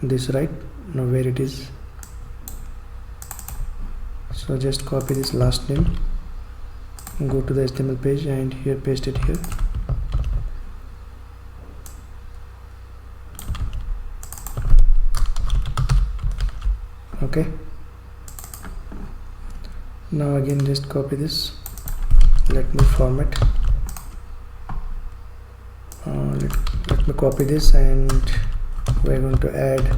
this, right? Now where it is, so just copy this last name, go to the HTML page and here paste it here. Okay, now again just copy this, let me format, let me copy this and we're going to add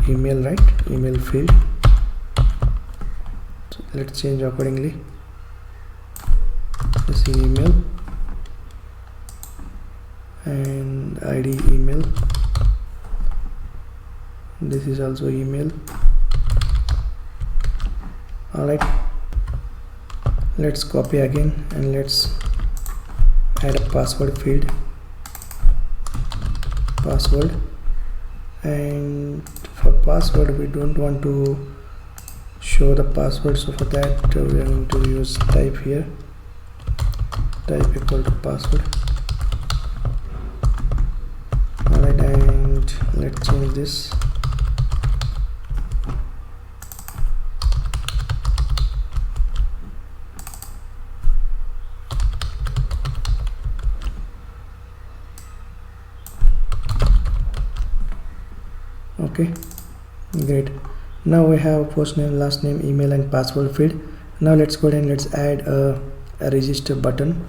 email, right? Email field, so let's change accordingly. This is email and ID email, this is also email. Alright, let's copy again and let's add a password field, password. And for password we don't want to show the password, so for that we are going to use type here, type equal to password. Alright, and let's change this. Okay, great. Now we have first name, last name, email and password field. Now let's go ahead and let's add a register button.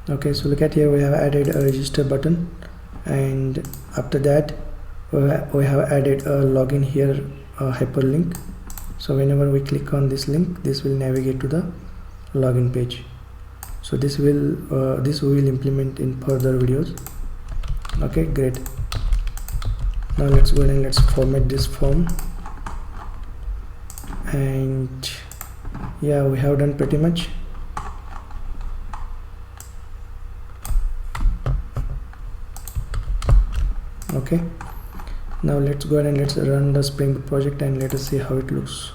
Okay, so look at here, we have added a register button, and after that we have added a login here, a hyperlink. So whenever we click on this link, this will navigate to the login page. So this we will implement in further videos. Okay, great. Now let's go ahead and let's format this form, and yeah, we have done pretty much. Okay, now let's go ahead and let's run the Spring Boot project and let us see how it looks.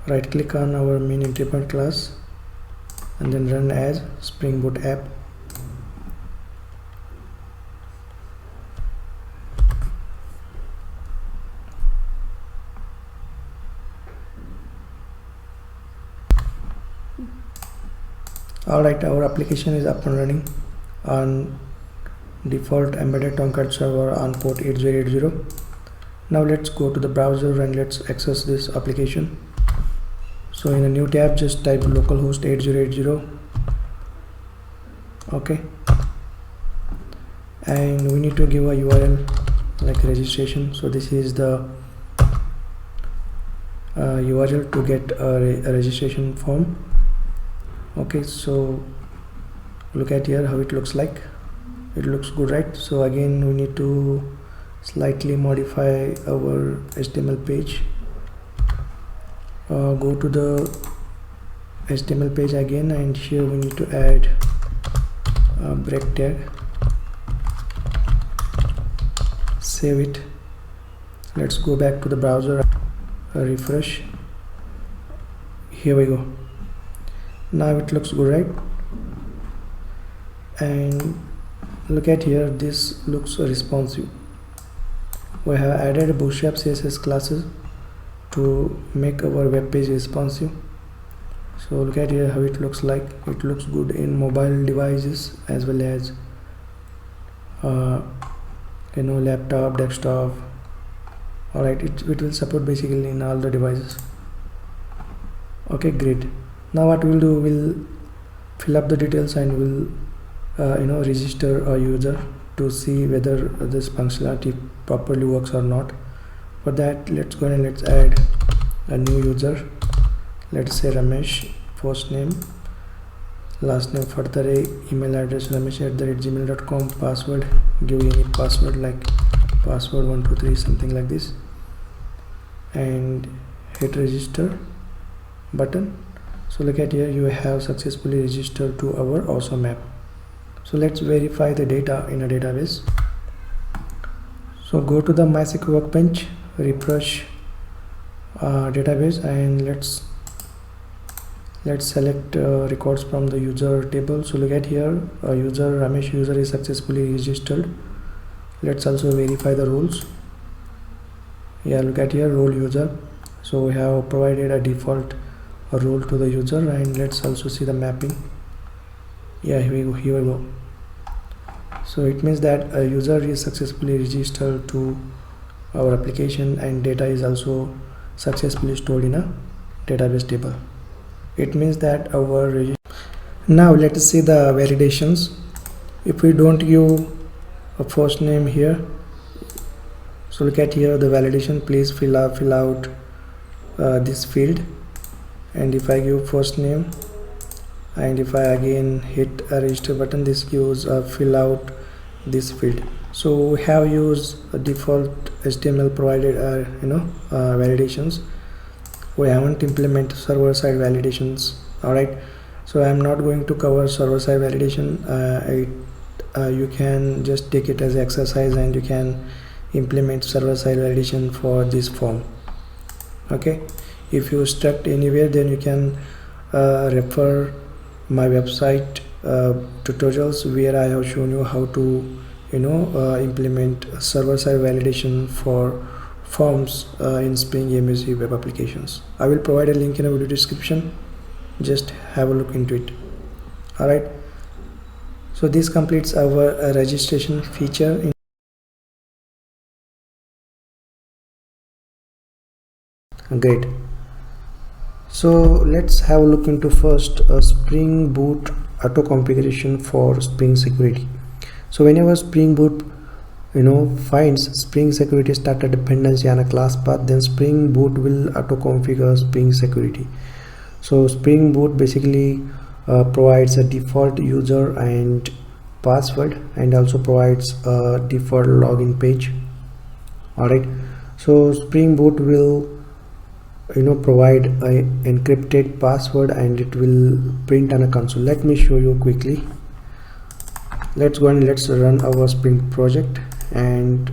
Right click on our main interpreter class and then run as Spring Boot app. Alright, our application is up and running on default embedded Tomcat server on port 8080. Now let's go to the browser and let's access this application. So in a new tab, just type localhost 8080. Okay, and we need to give a URL like registration. So this is the URL to get a registration form. Okay, so look at here how it looks like. It looks good, right? So again we need to slightly modify our HTML page. Go to the HTML page again, and here we need to add a break tag. Save it. Let's go back to the browser, refresh. Here we go. Now it looks good, right? And look at here, this looks responsive. We have added Bootstrap CSS classes to make our web page responsive. So look at here how it looks like. It looks good in mobile devices as well as laptop, desktop. Alright, it will support basically in all the devices. Okay, great. Now what we'll do, we'll fill up the details and we'll register a user to see whether this functionality properly works or not. For that, let's go and let's add a new user. Let's say Ramesh, first name, last name, further email address ramesh@gmail.com, password, give any password like password 123, something like this, and hit register button. So look at here, you have successfully registered to our awesome app. So let's verify the data in a database. So go to the MySQL Workbench, refresh database, and let's select records from the user table. So look at here, user Ramesh user is successfully registered. Let's also verify the roles. Yeah, look at here, role user. So we have provided a default role to the user, and let's also see the mapping. Yeah, here we go. So it means that a user is successfully registered to our application, and data is also successfully stored in a database table. It means that our now let us see the validations. If we don't give a first name here, so look at here the validation, please fill out this field, and if I give first name and if I again hit a register button, this gives fill out this field. So we have used a default HTML provided validations. We haven't implemented server-side validations. Alright, so I'm not going to cover server-side validation. You can just take it as exercise and you can implement server-side validation for this form. Okay, if you stuck anywhere, then you can refer my website tutorials where I have shown you how to implement server-side validation for forms in Spring MVC web applications. I will provide a link in a video description. Just have a look into it. Alright, so this completes our registration feature. Great. So let's have a look into first Spring Boot auto configuration for Spring Security. So whenever Spring Boot finds Spring Security starter dependency on a class path, then Spring Boot will auto configure Spring Security. So Spring Boot basically provides a default user and password, and also provides a default login page. Alright, so Spring Boot will provide a encrypted password, and it will print on a console. Let me show you quickly. Let's go and let's run our Spring project, and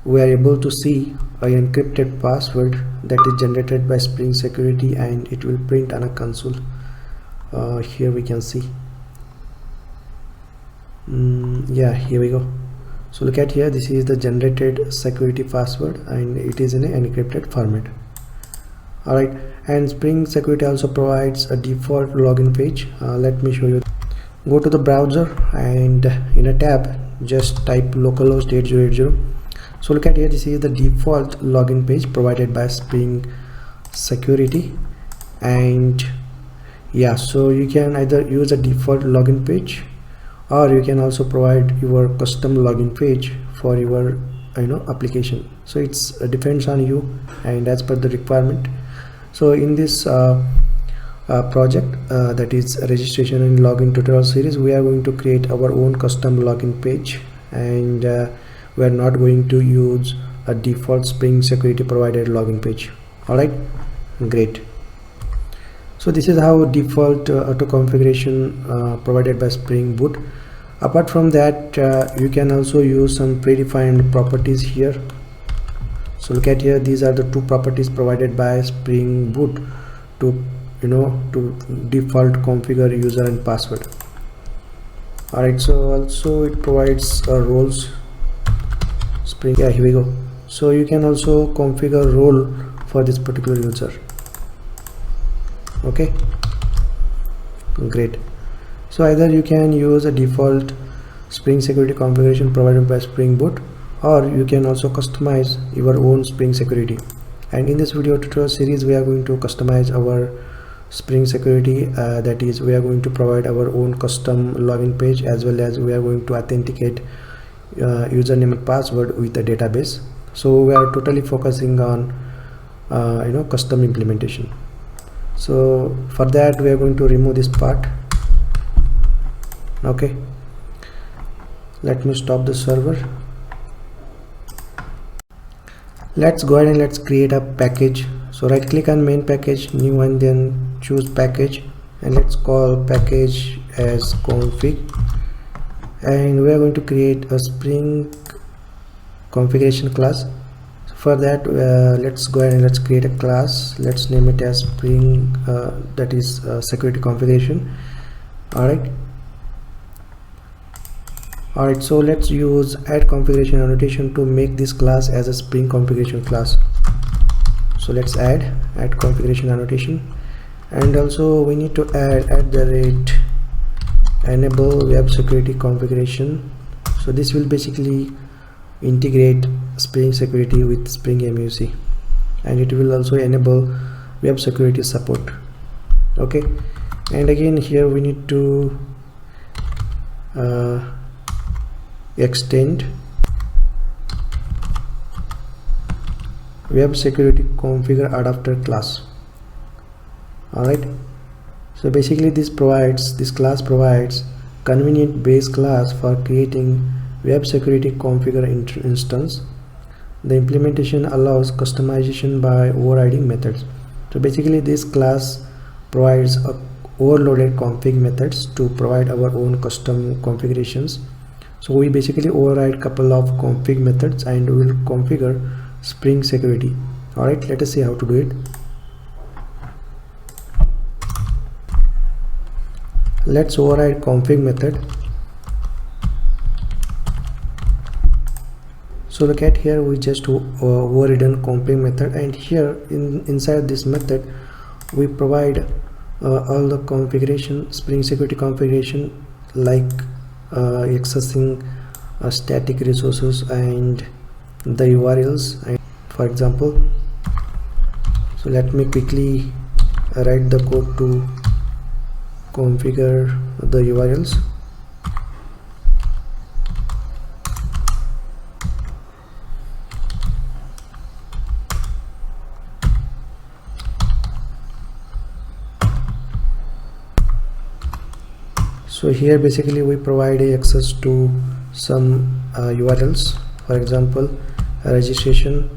we are able to see a encrypted password that is generated by Spring Security, and it will print on a console. Here we can see. Yeah, here we go. So look at here, this is the generated security password, and it is in an encrypted format. Alright, and Spring Security also provides a default login page. Let me show you. Go to the browser, and in a tab just type localhost 8080. So look at here, this is the default login page provided by Spring Security. And yeah, so you can either use a default login page, or you can also provide your custom login page for your application. So it's depends on you and as per the requirement. So in this project that is registration and login tutorial series, we are going to create our own custom login page, and we are not going to use a default Spring Security provided login page. Alright, great. So this is how default auto configuration provided by Spring Boot. Apart from that, you can also use some predefined properties here. So look at here, these are the two properties provided by Spring Boot to default configure user and password. Alright, so also it provides roles. Spring, yeah, here we go. So you can also configure role for this particular user. Okay, great. So either you can use a default Spring Security configuration provided by Spring Boot, or you can also customize your own Spring Security. And in this video tutorial series, we are going to customize our Spring Security, that is, we are going to provide our own custom login page, as well as we are going to authenticate username and password with a database. So we are totally focusing on custom implementation. So for that, we are going to remove this part. Okay, let me stop the server. Let's go ahead and let's create a package. So right click on main package, new, and then choose package, and let's call package as config. And we are going to create a Spring configuration class. For that, let's go ahead and let's create a class. Let's name it as Spring, that is security configuration. Alright, so let's use add configuration annotation to make this class as a Spring configuration class. So let's add configuration annotation, and also we need to add @enable web security configuration. So this will basically integrate Spring Security with Spring MUC, and it will also enable web security support. Okay, and again here we need to extend web security configure adapter class. Alright, so basically this class provides convenient base class for creating web security configure instance. The implementation allows customization by overriding methods. So basically this class provides overloaded config methods to provide our own custom configurations. So we basically override couple of config methods and we will configure Spring Security. Alright, let us see how to do it. Let's override config method. So look at here, we just overridden config method, and here inside this method we provide all the configuration, Spring Security configuration, like accessing static resources and the URLs, and for example. So let me quickly write the code to configure the URLs. So here basically we provide access to some URLs, for example registration,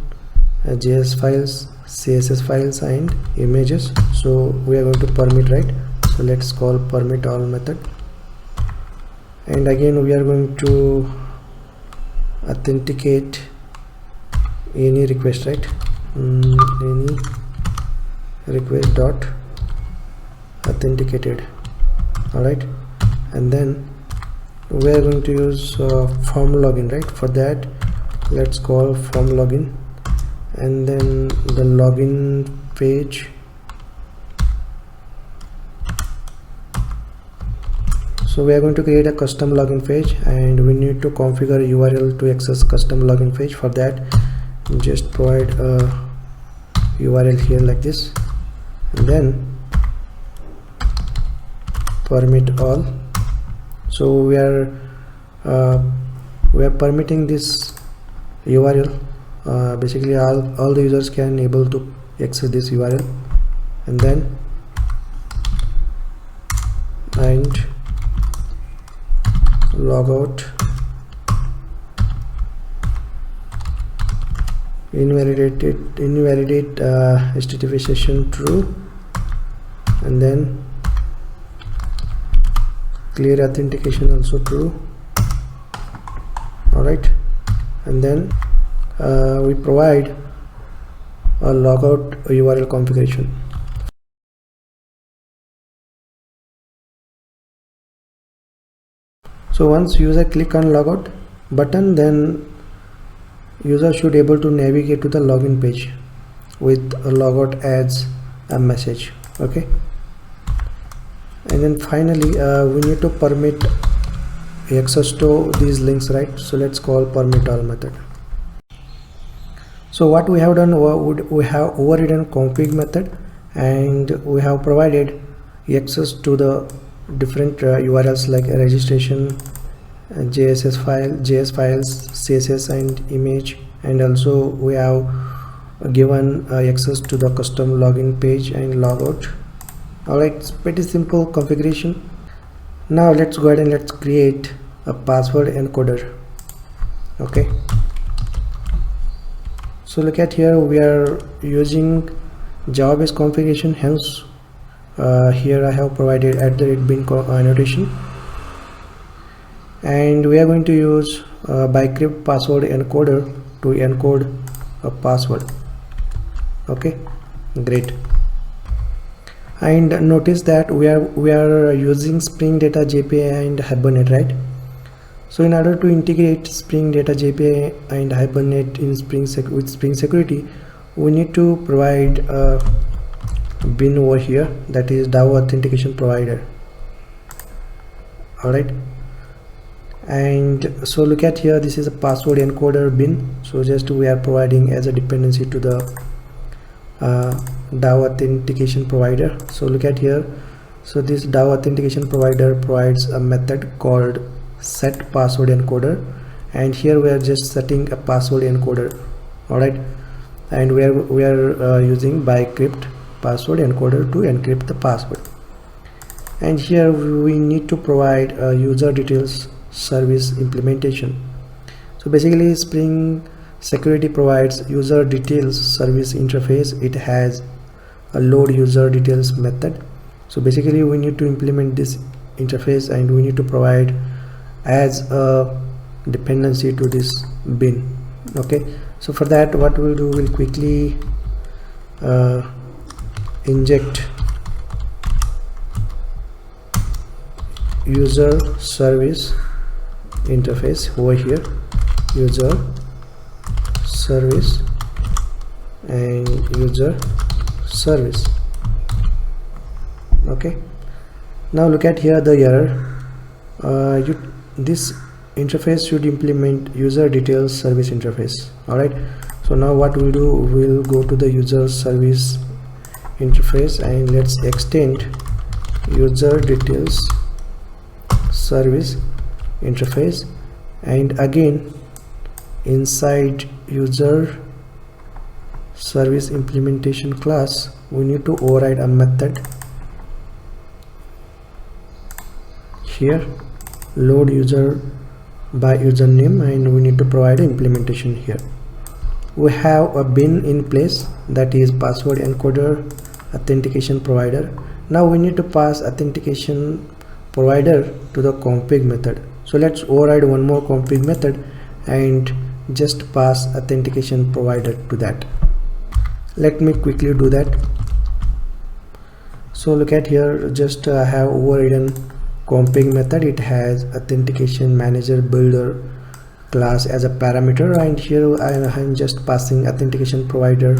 JS files, CSS files, and images. So we are going to permit, right? So let's call permit all method, and again we are going to authenticate any request, right? Any request dot authenticated. Alright, and then we are going to use form login, right? For that, let's call form login, and then the login page. So we are going to create a custom login page, and we need to configure a URL to access custom login page. For that, just provide a URL here like this, and then permit all. So we are permitting this URL. Basically all the users can able to access this URL, and then logout invalidate HTTP session true, and then clear authentication also true. Alright, and then we provide a logout URL configuration. So once user click on logout button, then user should able to navigate to the login page with a logout adds a message. Okay, and then finally we need to permit access to these links, right? So let's call permit all method. So what we have done, we have overridden config method, and we have provided access to the different URLs like registration, JS files, CSS and image, and also we have given access to the custom login page and logout. Alright, it's pretty simple configuration. Now let's go ahead and let's create a password encoder. Okay, so look at here, we are using Java based configuration, hence here I have provided @bin annotation, and we are going to use Bcrypt password encoder to encode a password. Okay, great. And notice that we are using Spring Data JPA and Hibernate, right? So in order to integrate Spring Data JPA and Hibernate in with Spring Security, we need to provide a bin over here, that is DAO authentication provider. Alright, and so look at here, this is a password encoder bin. So just we are providing as a dependency to the DAO authentication provider. So look at here, so this DAO authentication provider provides a method called set password encoder, and here we are just setting a password encoder. All right, and we are using Bcrypt password encoder to encrypt the password. And here we need to provide a user details service implementation. So basically Spring Security provides user details service interface. It has a load user details method. So basically we need to implement this interface, and we need to provide as a dependency to this bin. Okay, so for that what we'll do, we'll quickly inject user service interface over here, user service and user service. Okay, now look at here the error. This interface should implement user details service interface. All right, so now what we'll do, we'll go to the user service interface and let's extend user details service interface, and again inside user service implementation class we need to override a method here, load user by username, and we need to provide an implementation here. We have a bin in place, that is password encoder authentication provider. Now we need to pass authentication provider to the config method. So let's override one more config method and just pass authentication provider to that. Let me quickly do that. So look at here, just I have overridden config method. It has authentication manager builder class as a parameter, and here I am just passing authentication provider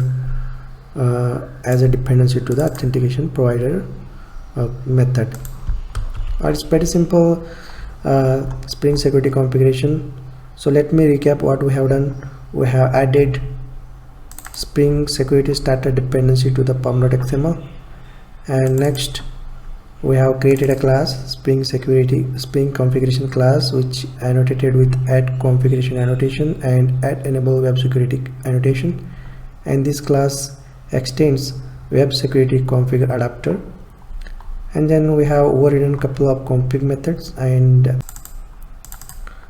as a dependency to the authentication provider method. It's pretty simple Spring Security configuration. So let me recap what we have done. We have added Spring Security starter dependency to the pom.xml, and next we have created a class Spring configuration class, which annotated with @configuration annotation and @enable web security annotation, and this class extends web security config adapter. And then we have overridden a couple of config methods, and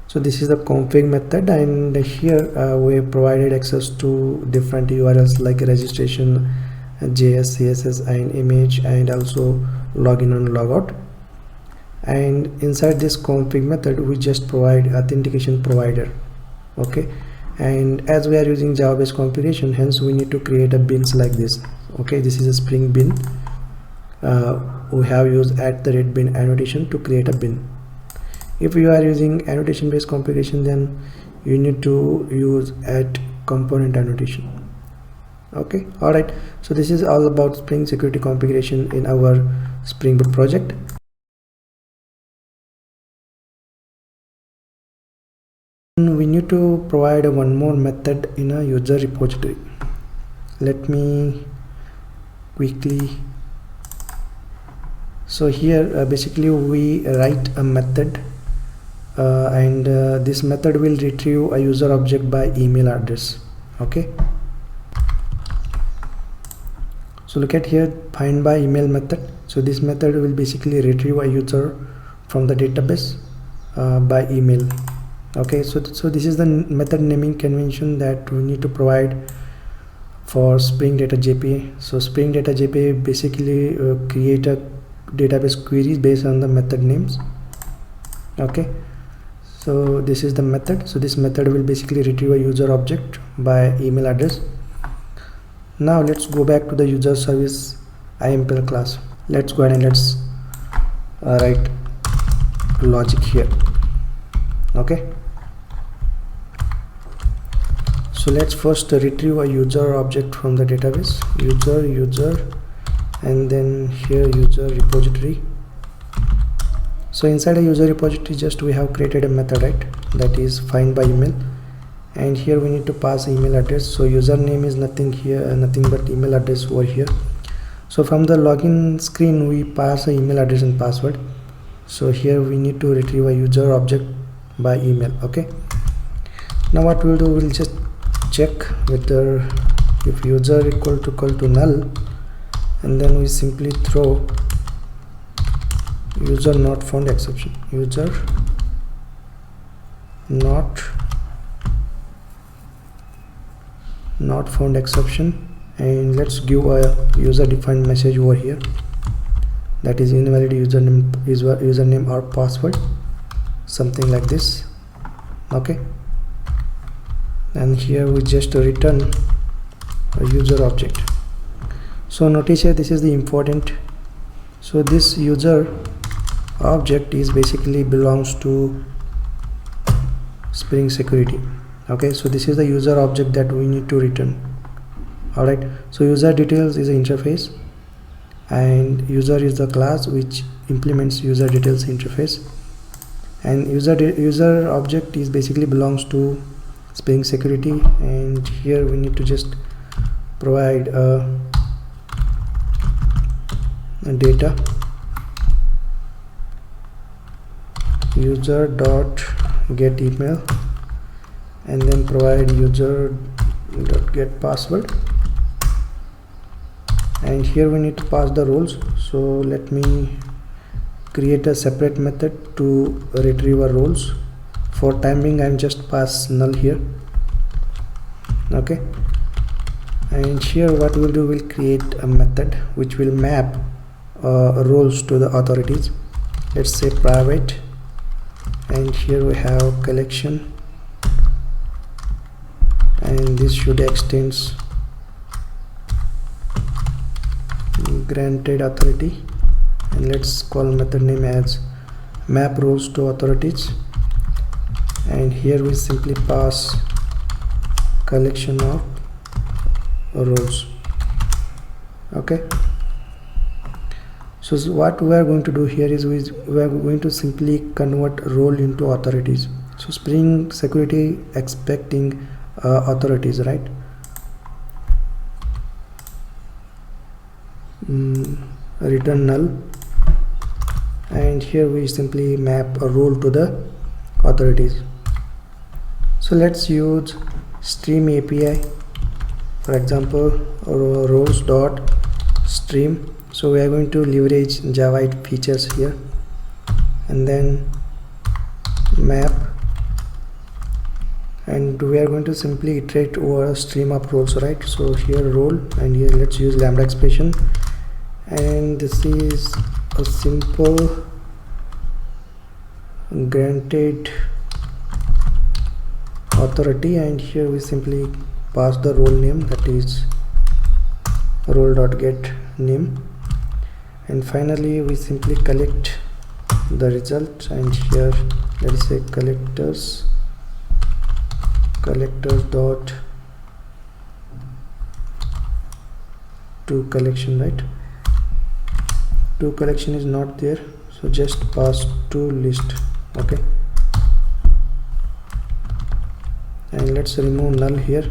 so this is the config method, and here we provided access to different URLs like registration, JS, CSS and image, and also login and logout. And inside this config method we just provide authentication provider. Okay, and as we are using Java based configuration, hence we need to create a bins like this. Okay, this is a Spring bin. We have used @bin annotation to create a bin. If you are using annotation based configuration, then you need to use @component annotation. Okay, all right, so this is all about Spring Security configuration in our Spring Boot project. We need to provide one more method in a user repository. Let me quickly. So here basically we write a method and this method will retrieve a user object by email address. Okay, so look at here, find by email method. So this method will basically retrieve a user from the database by email. Okay, so this is the method naming convention that we need to provide for Spring Data JPA. So Spring Data JPA basically create a database queries based on the method names. Okay, so this is the method. So this method will basically retrieve a user object by email address. Now let's go back to the user service IMPL class. Let's go ahead and let's write logic here. Okay, so let's first retrieve a user object from the database, user, and then here user repository. So inside a user repository, just we have created a method, right, that is find by email, and here we need to pass email address. So username is nothing here, nothing but email address over here. So from the login screen we pass an email address and password. So here we need to retrieve a user object by email. Okay, now what we'll do, we'll just check whether if user equal to null, and then we simply throw user not found exception, user not found exception, and let's give a user defined message over here, that is invalid username or password, something like this. Okay, and here we just return a user object. So notice here, this is the important. So this user object is basically belongs to Spring Security. Okay, so this is the user object that we need to return. Alright, so user details is an interface, and user is the class which implements user details interface, and user object is basically belongs to Spring Security. And here we need to just provide a data user dot get email, and then provide user dot get password, and here we need to pass the roles. So let me create a separate method to retrieve our roles. For time being I'm just pass null here. Okay, and here what we'll do, we'll create a method which will map roles to the authorities. Let's say private, and here we have collection, and this should extends granted authority, and let's call method name as map roles to authorities, and here we simply pass collection of roles. Okay, so what we are going to do here is we are going to simply convert role into authorities. So Spring Security expecting authorities, right? Return null, and here we simply map a role to the authorities. So let's use stream API, for example roles dot stream. So we are going to leverage Java features here, and then map, and we are going to simply iterate over a stream of roles, right? So here role, and here let's use lambda expression, and this is a simple granted authority, and here we simply pass the role name, that is role.get name, and finally we simply collect the result, and here let us say collectors dot to collection, right? To collection is not there, so just pass to list. Okay, and let's remove null here.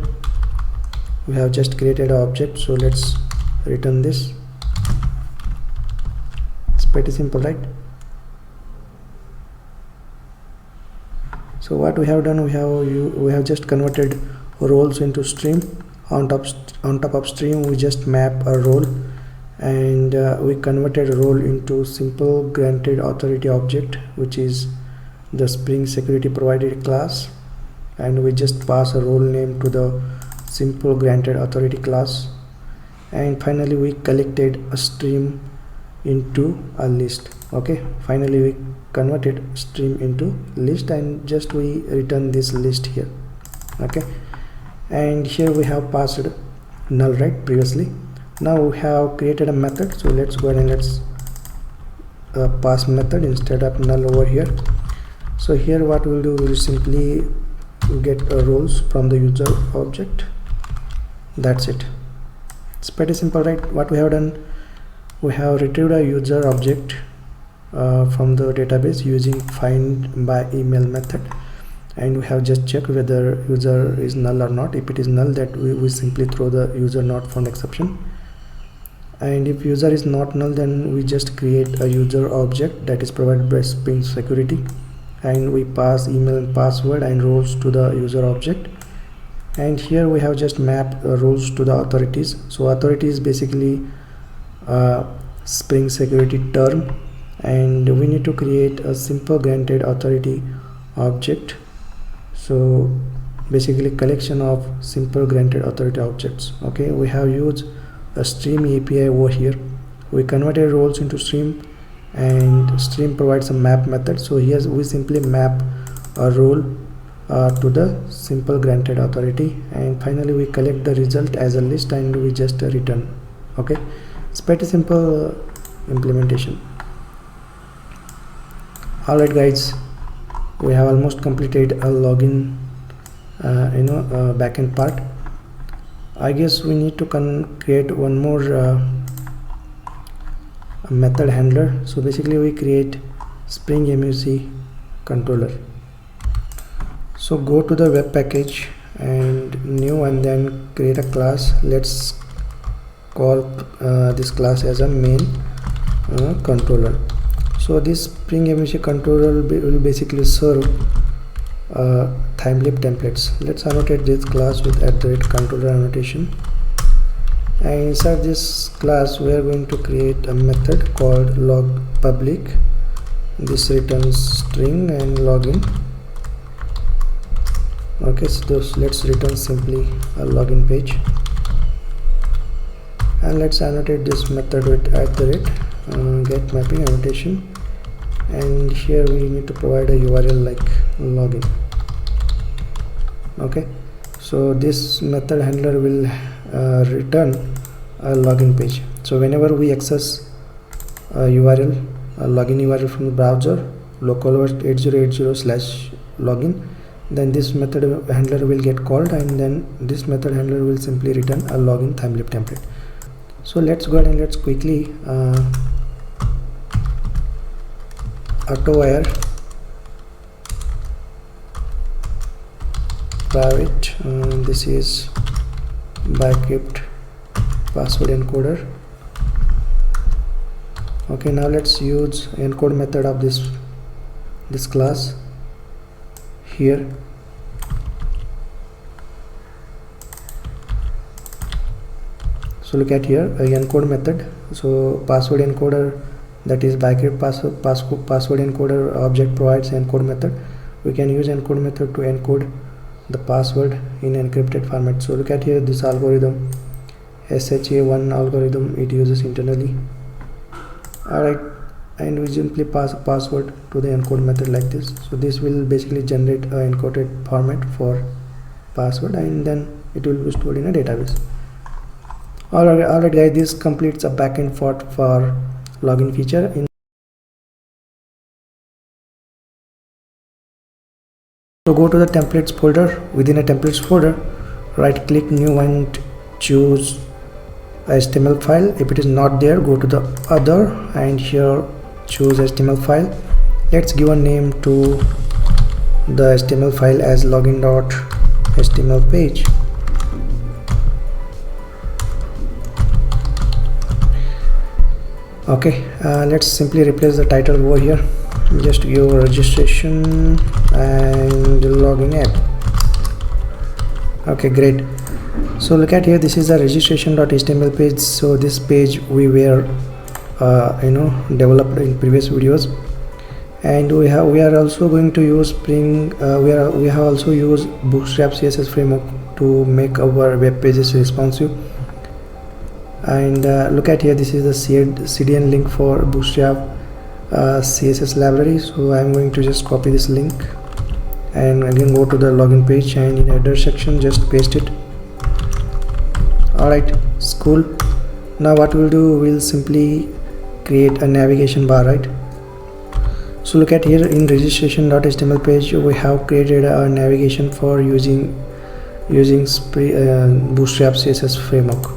We have just created an object, so let's return this. It's pretty simple, right? So what we have done, we have just converted roles into stream. On top of stream, we just map a role, and we converted role into simple granted authority object, which is the Spring Security provided class, and we just pass a role name to the simple granted authority class. And finally we collected a stream into a list. Okay, finally we converted stream into list, and just we return this list here. Okay, and here we have passed null, right, previously. Now we have created a method, so let's go ahead and let's pass method instead of null over here. So here what we'll do, we'll simply get roles from the user object. That's it. It's pretty simple, right? What we have done, we have retrieved a user object from the database using find by email method, and we have just checked whether user is null or not. If it is null, that we simply throw the user not found exception, and if user is not null, then we just create a user object that is provided by Spring Security, and we pass email and password and roles to the user object. And here we have just mapped roles to the authorities. So authority is basically Spring Security term, and we need to create a simple granted authority object. So basically collection of simple granted authority objects. Okay, we have used a stream API over here. We converted roles into stream, and stream provides a map method. So here we simply map a role to the simple granted authority, and finally we collect the result as a list and we just return. Okay, it's pretty simple implementation. Alright guys, we have almost completed a login backend part. I guess we need to create one more method handler. So basically we create Spring MUC controller. So go to the web package and new, and then create a class. Let's call this class as a main controller. So this Spring MUC controller will basically serve Thymeleaf templates. Let's annotate this class with @controller annotation, and inside this class we are going to create a method called log public. This returns string and login. Okay, so let's return simply a login page, and let's annotate this method with get mapping annotation, and here we need to provide a URL like login. Okay, so this method handler will return a login page. So whenever we access a URL, a login URL from the browser, localhost 8080/login, then this method handler will get called, and then this method handler will simply return a login Thymeleaf template. So let's go ahead and let's quickly auto-wire private. This is Bcrypt password encoder. Okay, now let's use encode method of this class here. So look at here, a encode method. So password encoder, that is Bcrypt password encoder object provides encode method. We can use encode method to encode the password in encrypted format. So look at here, this algorithm, SHA-1 algorithm, it uses internally. Alright, and we simply pass a password to the encode method like this. So this will basically generate an encoded format for password, and then it will be stored in a database. Alright guys, this completes a backend for login feature. So go to the templates folder. Within a templates folder, right click new and choose HTML file. If it is not there, go to the other and here choose HTML file. Let's give a name to the HTML file as login.html. HTML page. Okay, let's simply replace the title over here. Just give registration and login app. Okay, great. So look at here, this is the registration.html page. So this page we were developed in previous videos, and we are also going to use Spring. We have also used Bootstrap CSS framework to make our web pages responsive. And look at here, this is the CDN link for Bootstrap CSS library. So I'm going to just copy this link and again go to the login page, and in header section just paste it. Alright, it's cool. Now what we'll do, we'll simply create a navigation bar, right? So look at here, in registration.html page we have created a navigation for using Bootstrap CSS framework.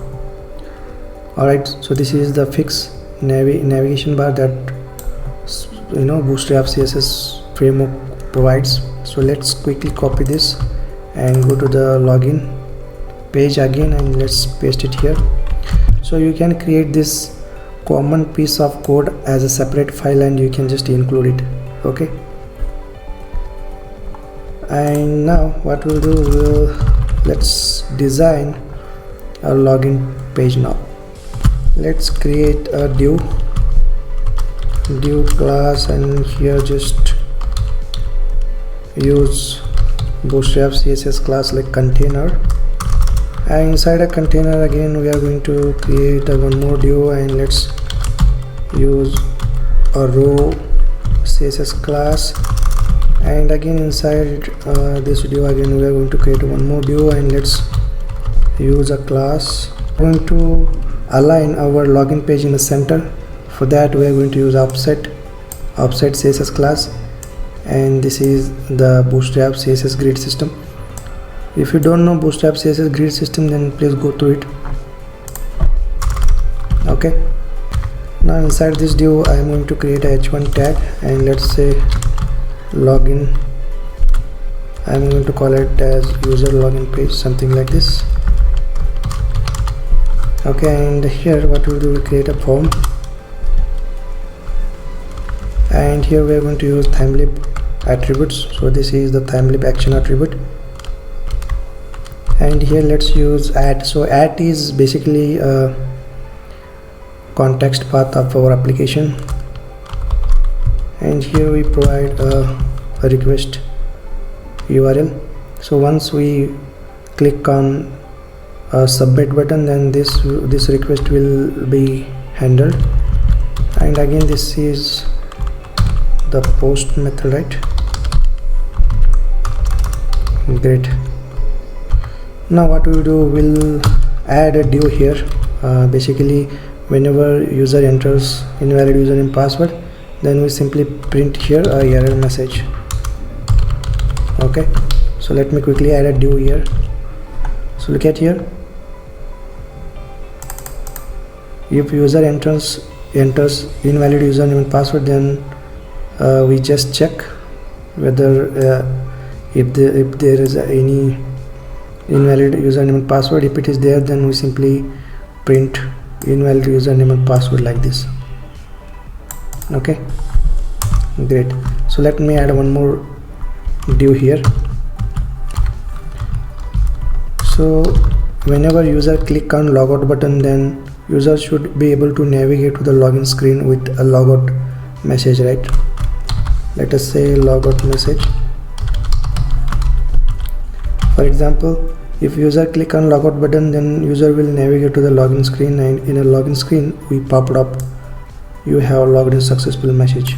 Alright, so this is the fixed navigation bar that Bootstrap CSS framework provides. So let's quickly copy this and go to the login page again, and let's paste it here. So you can create this common piece of code as a separate file and you can just include it. Okay, and now what we'll do, let's design a login page. Now let's create a div class, and here just use Bootstrap CSS class like container, and inside a container again we are going to create one more div, and let's use a row CSS class, and again inside this div again we are going to create one more div, and let's use a class. We're going to align our login page in the center. For that we are going to use offset CSS class, and this is the Bootstrap CSS grid system. If you don't know Bootstrap CSS grid system, then please go through it. Okay, now inside this div I am going to create a h1 tag, and let's say login. I am going to call it as user login page, something like this. Okay, and here what we'll do, we create a form, and here we are going to use ThymeLib attributes. So this is the ThymeLib action attribute, and here let's use @. So @ is basically a context path of our application, and here we provide a request URL. So once we click on a submit button, then this request will be handled, and again this is the post method, right? Great. Now what we will do, we'll add a div here. Basically whenever user enters invalid username password, then we simply print here a error message. Okay, so let me quickly add a div here. So look at here, if user enters invalid username and password, then we just check whether if there is any invalid username and password. If it is there, then we simply print invalid username and password like this. Okay, great. So let me add one more div here. So whenever user click on logout button, then user should be able to navigate to the login screen with a logout message, right? Let us say logout message. For example, if user click on logout button, then user will navigate to the login screen, and in a login screen we popped up, you have logged in successful message.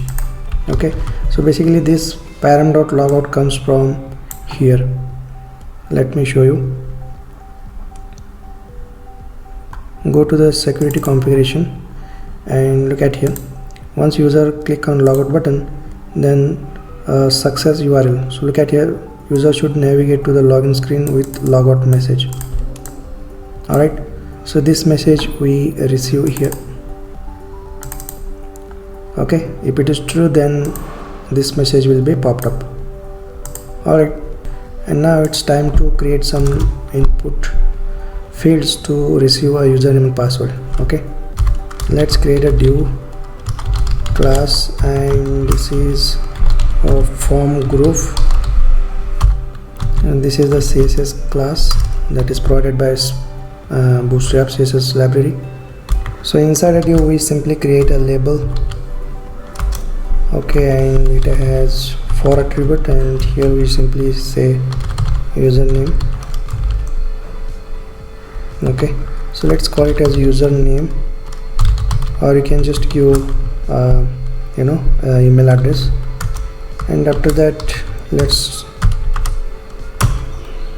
Okay, so basically this param.logout comes from here. Let me show you. Go to the security configuration and look at here. Once user click on logout button, then success URL. So look at here, user should navigate to the login screen with logout message. Alright, so this message we receive here. Okay, if it is true, then this message will be popped up. Alright, And now it's time to create some input fields to receive a username and password. Okay, let's create a div class, and this is a form group, and this is the CSS class that is provided by Bootstrap CSS library. So inside a div we simply create a label. Okay, and it has 4 attribute, and here we simply say username. Okay, so let's call it as username, or you can just give email address. And after that, let's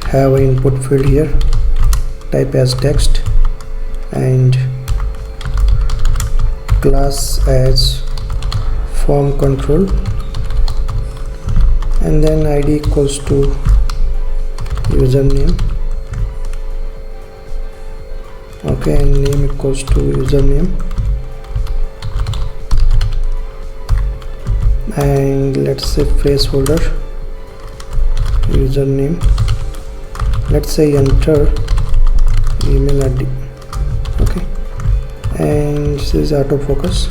have an input field here, type as text, and class as form control, and then id equals to username. Okay, and name equals to username, and let's say placeholder username. Let's say enter email ID. Okay, and this is autofocus.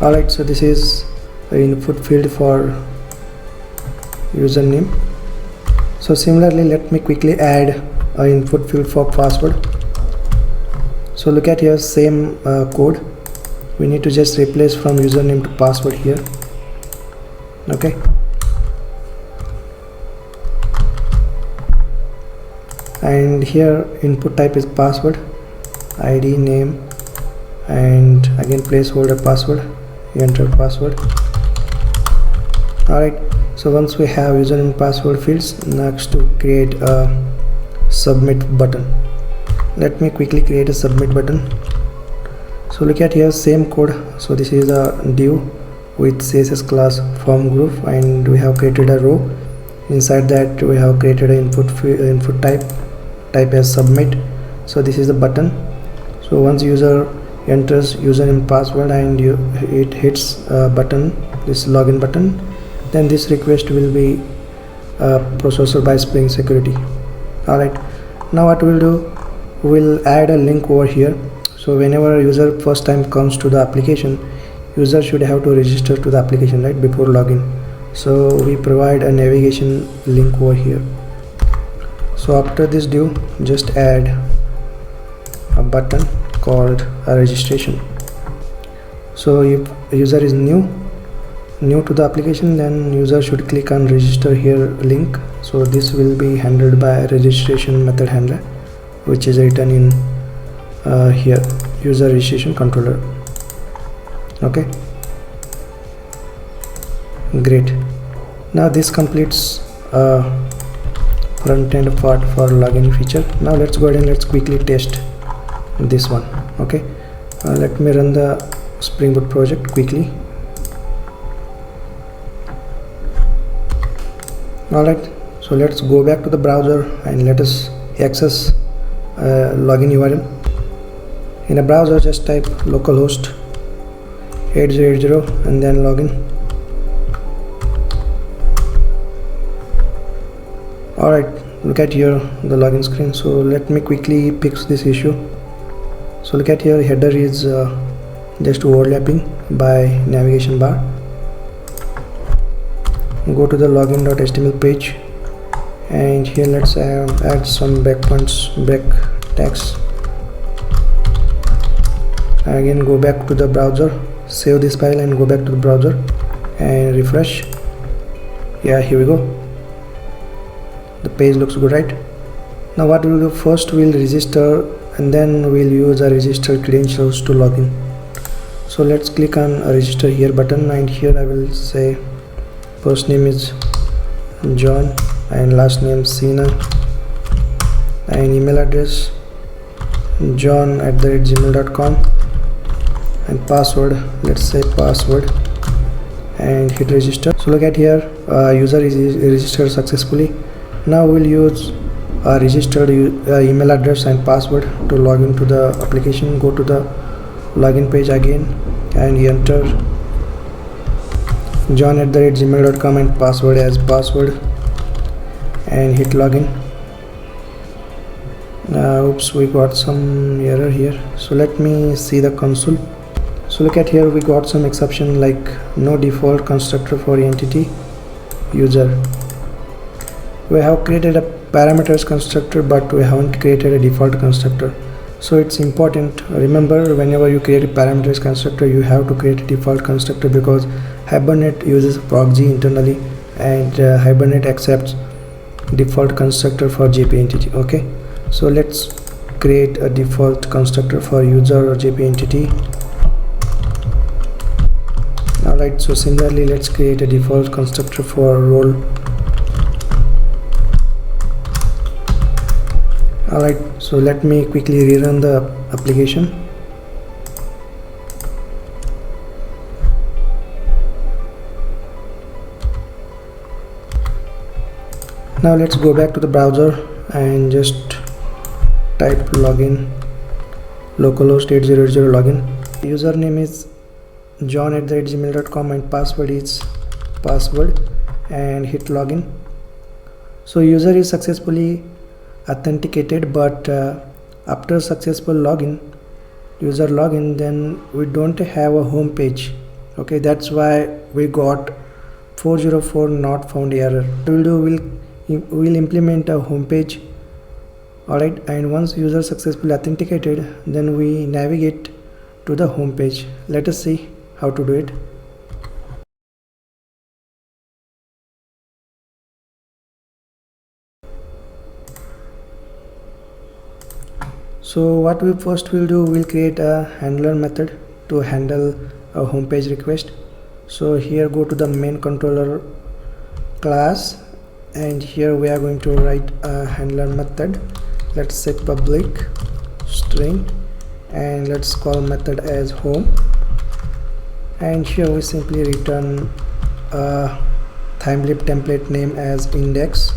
Alright, so this is the input field for username. So similarly, let me quickly add an input field for password. So look at here, same code. We need to just replace from username to password here. Okay, and here input type is password, id, name, and again placeholder password, enter password. Alright, so once we have username and password fields, next to create a submit button. Let me quickly create a submit button. So look at here, same code. So this is a div with CSS class form group, and we have created a row. Inside that we have created an input type as submit. So this is the button. So once user enters username and password and it hits a button, this login button, then this request will be processed by Spring Security. Alright, now what we'll do, we'll add a link over here. So whenever a user first time comes to the application, user should have to register to the application, right, before login. So we provide a navigation link over here. So after this div, just add a button called a registration. So if user is new to the application, then user should click on register here link. So this will be handled by registration method handler, which is written in here, user registration controller. Okay, great. Now this completes front end part for login feature. Now let's go ahead and let's quickly test this one. Okay, let me run the Spring Boot project quickly. Alright, so let's go back to the browser and let us access login URL. In a browser, just type localhost 8080 and then login. Alright, look at here the login screen. So let me quickly fix this issue. So look at here, header is just overlapping by navigation bar. Go to the login.html page, and here let's add some breakpoints, break tags. Again, go back to the browser, save this file and go back to the browser and refresh. Yeah, here we go. The page looks good, right? Now what we'll do, first we'll register and then we'll use our registered credentials to login. So let's click on a register here button, and here I will say first name is John and last name Sina, and email address john@gmail.com, and password, let's say password, and hit register. So look at here, user is registered successfully. Now we'll use a registered email address and password to log into the application. Go to the login page again and enter john@gmail.com and password as password, and hit login. Oops, we got some error here, so let me see the console. So look at here, we got some exception like no default constructor for entity user. We have created a parameters constructor, but we haven't created a default constructor. So it's important, remember, whenever you create a parameters constructor, you have to create a default constructor, because Hibernate uses proxy internally, and Hibernate accepts default constructor for JP entity. Okay, so let's create a default constructor for user or JP entity. Alright, so similarly, let's create a default constructor for role. Alright, so let me quickly rerun the application. Now let's go back to the browser and just type login, localhost 8080 login. Username is john@gmail.com and password is password, and hit login. So user is successfully authenticated, but after successful user login, then we don't have a home page. Okay, that's why we got 404 not found error. We'll implement a home page. Alright, and once user successfully authenticated, then we navigate to the home page. Let us see how to do it. So what we first will do, we'll create a handler method to handle a home page request. So here, go to the main controller class, and here we are going to write a handler method. Let's say public string, and let's call method as home, and here we simply return a Thymeleap template name as index.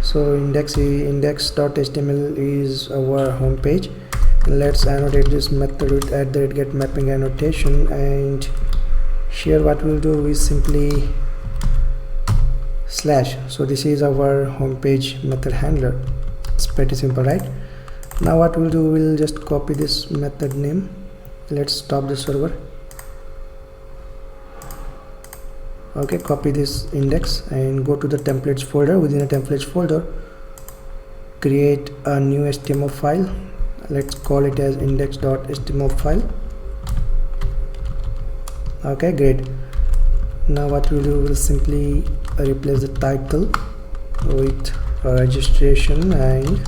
So index.html is our home page. Let's annotate this method with @getMapping annotation, and here what we'll do is simply slash. So this is our home page method handler. It's pretty simple, right? Now what we'll do, we'll just copy this method name. Let's stop the server. Okay, copy this index and go to the templates folder. Within the templates folder, create a new HTML file. Let's call it as index.html file. Okay, great. Now what we'll do, we'll simply replace the title with registration and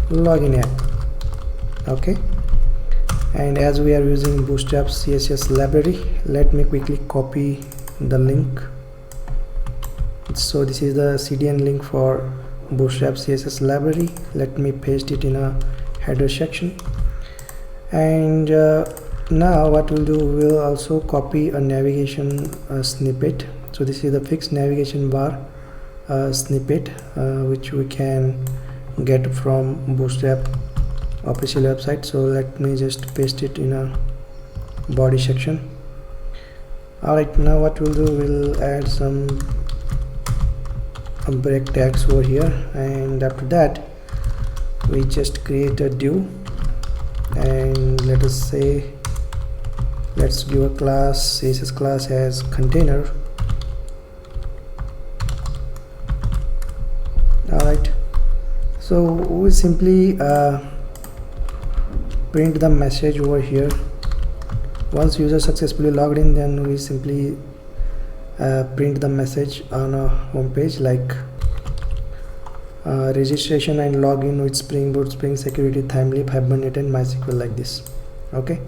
login app. Okay, and as we are using Bootstrap CSS library, let me quickly copy the link. So this is the CDN link for Bootstrap CSS library. Let me paste it in a header section, and now what we'll do, we'll also copy a navigation snippet. So this is the fixed navigation bar snippet which we can get from Bootstrap official website. So let me just paste it in a body section. Alright, now what we'll do, we'll add some break tags over here, and after that we just create a div, and let us say, let's give a class, CSS class as container. Alright, so we simply print the message over here. Once user successfully logged in, then we simply print the message on a home page like registration and login with Spring Boot, Spring Security, Thymeleap, Hibernate and MySQL, like this. Okay,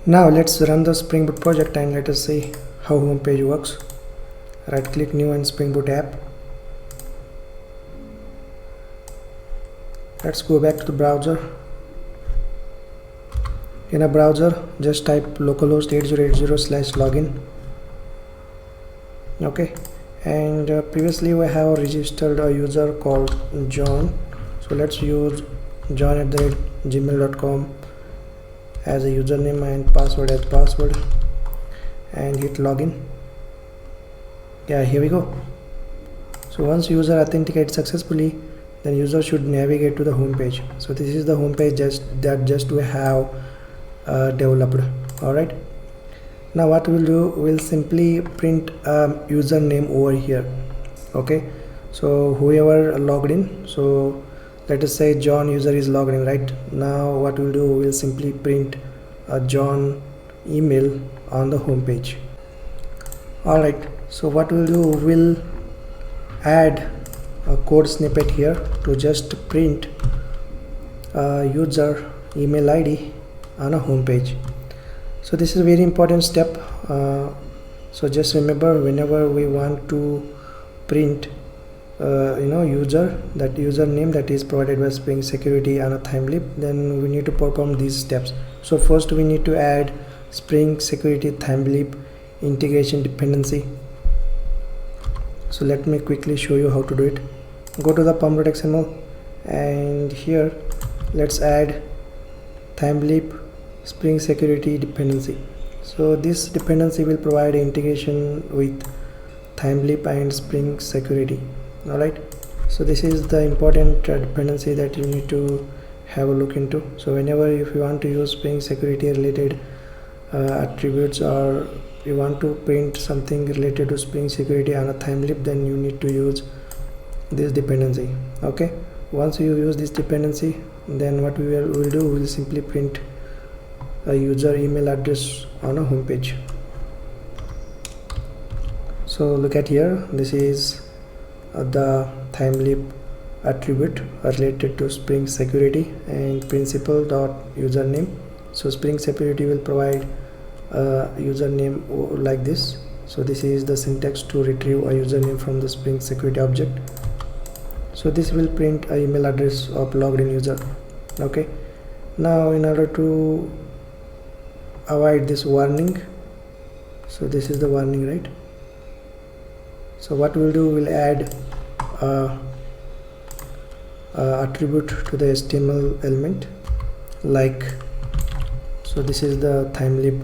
now let's run the Spring Boot project and let us see how home page works. Right click, new and Spring Boot app. Let's go back to the browser. In a browser, just type localhost 8080/login. Okay, and previously we have registered a user called John, so let's use john@gmail.com as a username and password as password, and hit login. Yeah, here we go. So once user authenticates successfully, then user should navigate to the home page. So this is the home page that we have developed. Alright, now what we'll do, we'll simply print a username over here. Okay, so whoever logged in, so let us say John user is logged in. Right now what we'll do, we'll simply print a John email on the home page. Alright, so what we'll do, we'll add a code snippet here to just print user email ID on a home page. So this is a very important step. So just remember, whenever we want to print user, that username that is provided by Spring Security on a Thymeleap, then we need to perform these steps. So first we need to add Spring Security Thymeleap integration dependency. So let me quickly show you how to do it. Go to the pom.xml, and here let's add Thymeleap Spring Security dependency. So this dependency will provide integration with Thymeleap and Spring Security. Alright, so this is the important dependency that you need to have a look into. So whenever if you want to use Spring Security related attributes, or you want to print something related to Spring Security on a Thymeleap, then you need to use this dependency. Okay, once you use this dependency, then what we will do, we will simply print a user email address on a home page. So look at here, this is the Thymeleap attribute related to Spring Security and principal.username. So Spring Security will provide a username like this. So this is the syntax to retrieve a username from the Spring Security object. So this will print an email address of logged in user. Okay, now in order to avoid this warning, so this is the warning, right? So what we'll do, we'll add attribute to the HTML element, like, so this is the Thymeleap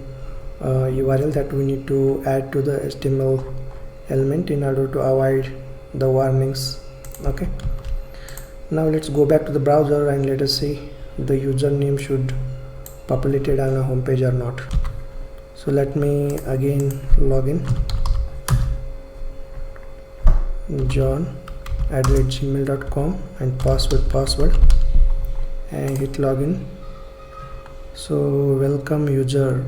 URL that we need to add to the HTML element in order to avoid the warnings. Okay, now let's go back to the browser and let us see the username should populated on a home page or not. So let me again log in, john@gmail.com, and password, and hit login. So welcome user.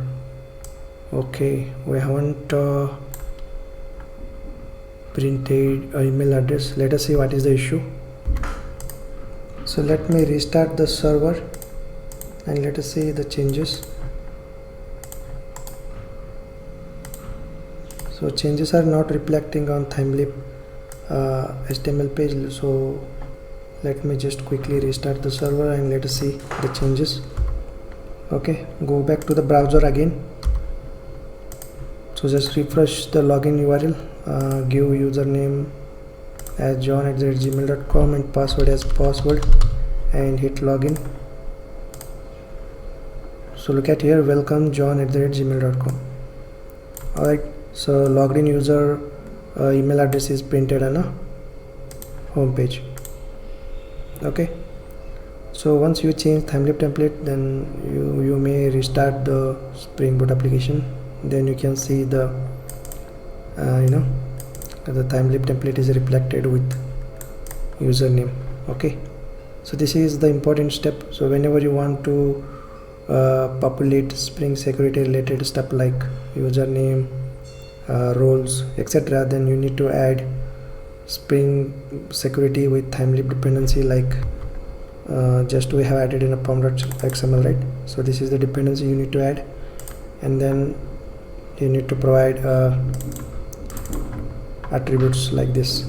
Okay, we haven't printed an email address. Let us see what is the issue. So let me restart the server and let us see the changes. So changes are not reflecting on Thymeleap HTML page. So let me just quickly restart the server and let us see the changes. Okay, go back to the browser again. So just refresh the login URL, give username as john@gmail.com and password as password, and hit login. So look at here, welcome john@gmail.com. Alright, so logged in user email address is printed on a home page. Okay, so once you change Thymeleap template, then you may restart the Spring Boot application. Then you can see the the Thymeleap template is reflected with username. Okay, so this is the important step. So whenever you want to populate Spring Security related stuff like username, roles, etc., then you need to add Spring Security with Thymeleap dependency, like just we have added in a pom.xml, right? So this is the dependency you need to add, and then you need to provide attributes like this.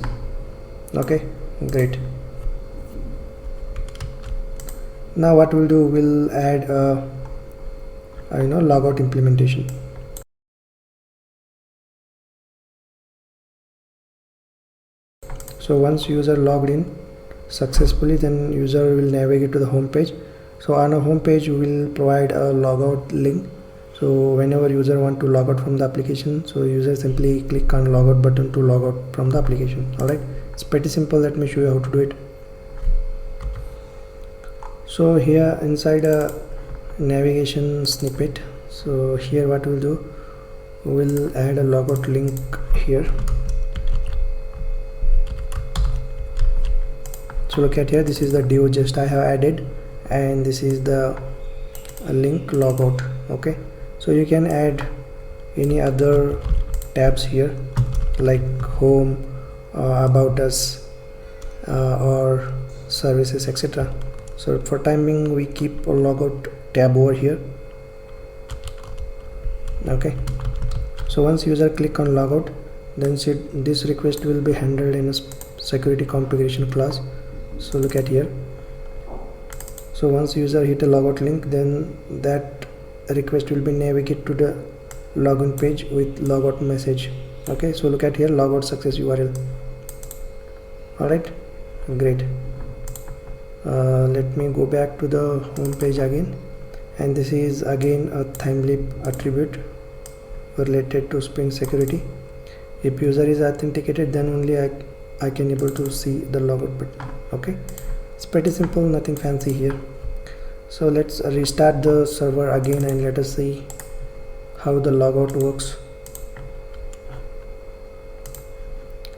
Okay, great. Now what we'll do, we'll add logout implementation. So once user logged in successfully, then user will navigate to the home page. So on a home page we will provide a logout link. So whenever user want to log out from the application, so user simply click on logout button to log out from the application. Alright, It's pretty simple. Let me show you how to do it. So here inside a navigation snippet, so here what we'll do, we'll add a logout link here. So look at here, this is the div just I have added, and this is the link logout. Okay, so you can add any other tabs here like home, about us, or services, etc. So for time being we keep a logout tab over here. Okay, so once user click on logout, then this request will be handled in a security configuration class. So look at here, so once user hit a logout link, then that request will be navigated to the login page with logout message. Okay, so look at here, logout success URL. Alright, great. Let me go back to the home page again, and this is again a TimeLeap attribute related to Spring Security. If user is authenticated, then only I can able to see the logout button. Okay, it's pretty simple, nothing fancy here. So let's restart the server again and let us see how the logout works.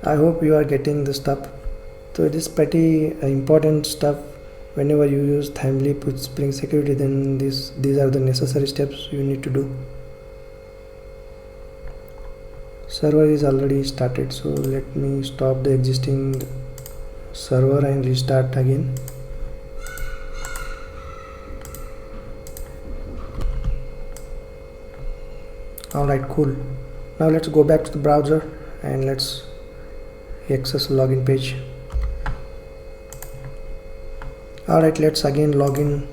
I hope you are getting the stuff. So it is pretty important stuff. Whenever you use TimeLeap with Spring Security, then these are the necessary steps you need to do. Server is already started, so let me stop the existing server and restart again. Alright, cool. Now let's go back to the browser and let's access login page. Alright, let's again log in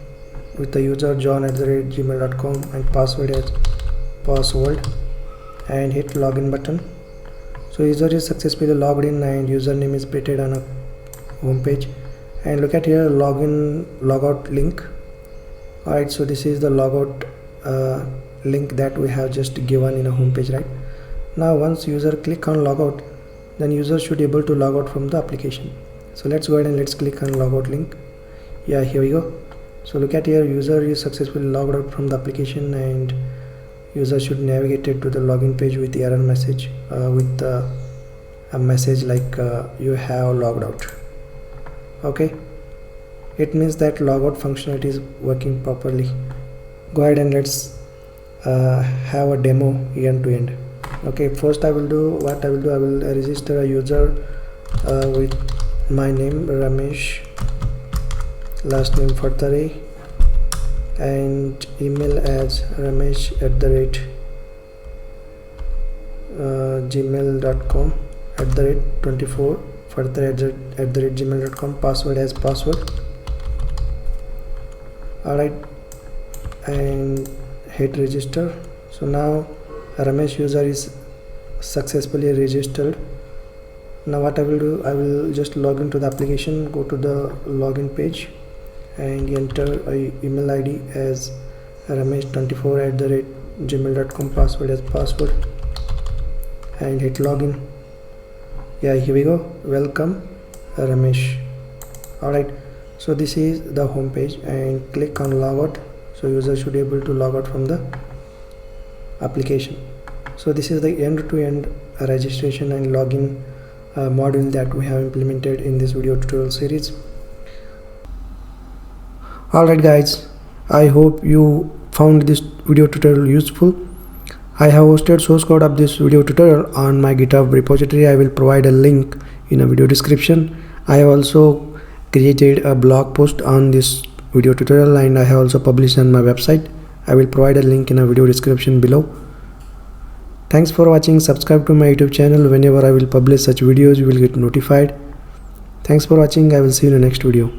with the user john@gmail.com and password as password, and hit login button. So user is successfully logged in and username is printed on a home page. And look at here, logout link. Alright, so this is the logout link that we have just given in a home page, right? Now once user click on logout, then user should be able to log out from the application. So let's go ahead and let's click on logout link. Yeah, here we go. So look at here, user is successfully logged out from the application, and user should navigate it to the login page with the error message, with a message like you have logged out. Okay, it means that logout functionality is working properly. Go ahead and let's have a demo end to end. Okay, first I will register a user with my name Ramesh, last name Fartare, and email as ramesh@gmail.com @24 @gmail.com, password as password. Alright, and hit register. So now Ramesh user is successfully registered. Now what I will do, I will just log into the application, go to the login page and enter a email ID as ramesh24 @gmail.com, password as password, and hit login. Yeah, here we go, welcome Ramesh. Alright, so this is the home page, and click on logout. So user should be able to log out from the application. So this is the end-to-end registration and login module that we have implemented in this video tutorial series. Alright guys, I hope you found this video tutorial useful. I have hosted source code of this video tutorial on my GitHub repository. I will provide a link in a video description. I have also created a blog post on this video tutorial, and I have also published on my website. I will provide a link in a video description below. Thanks for watching. Subscribe to my YouTube channel. Whenever I will publish such videos, you will get notified. Thanks for watching. I will see you in the next video.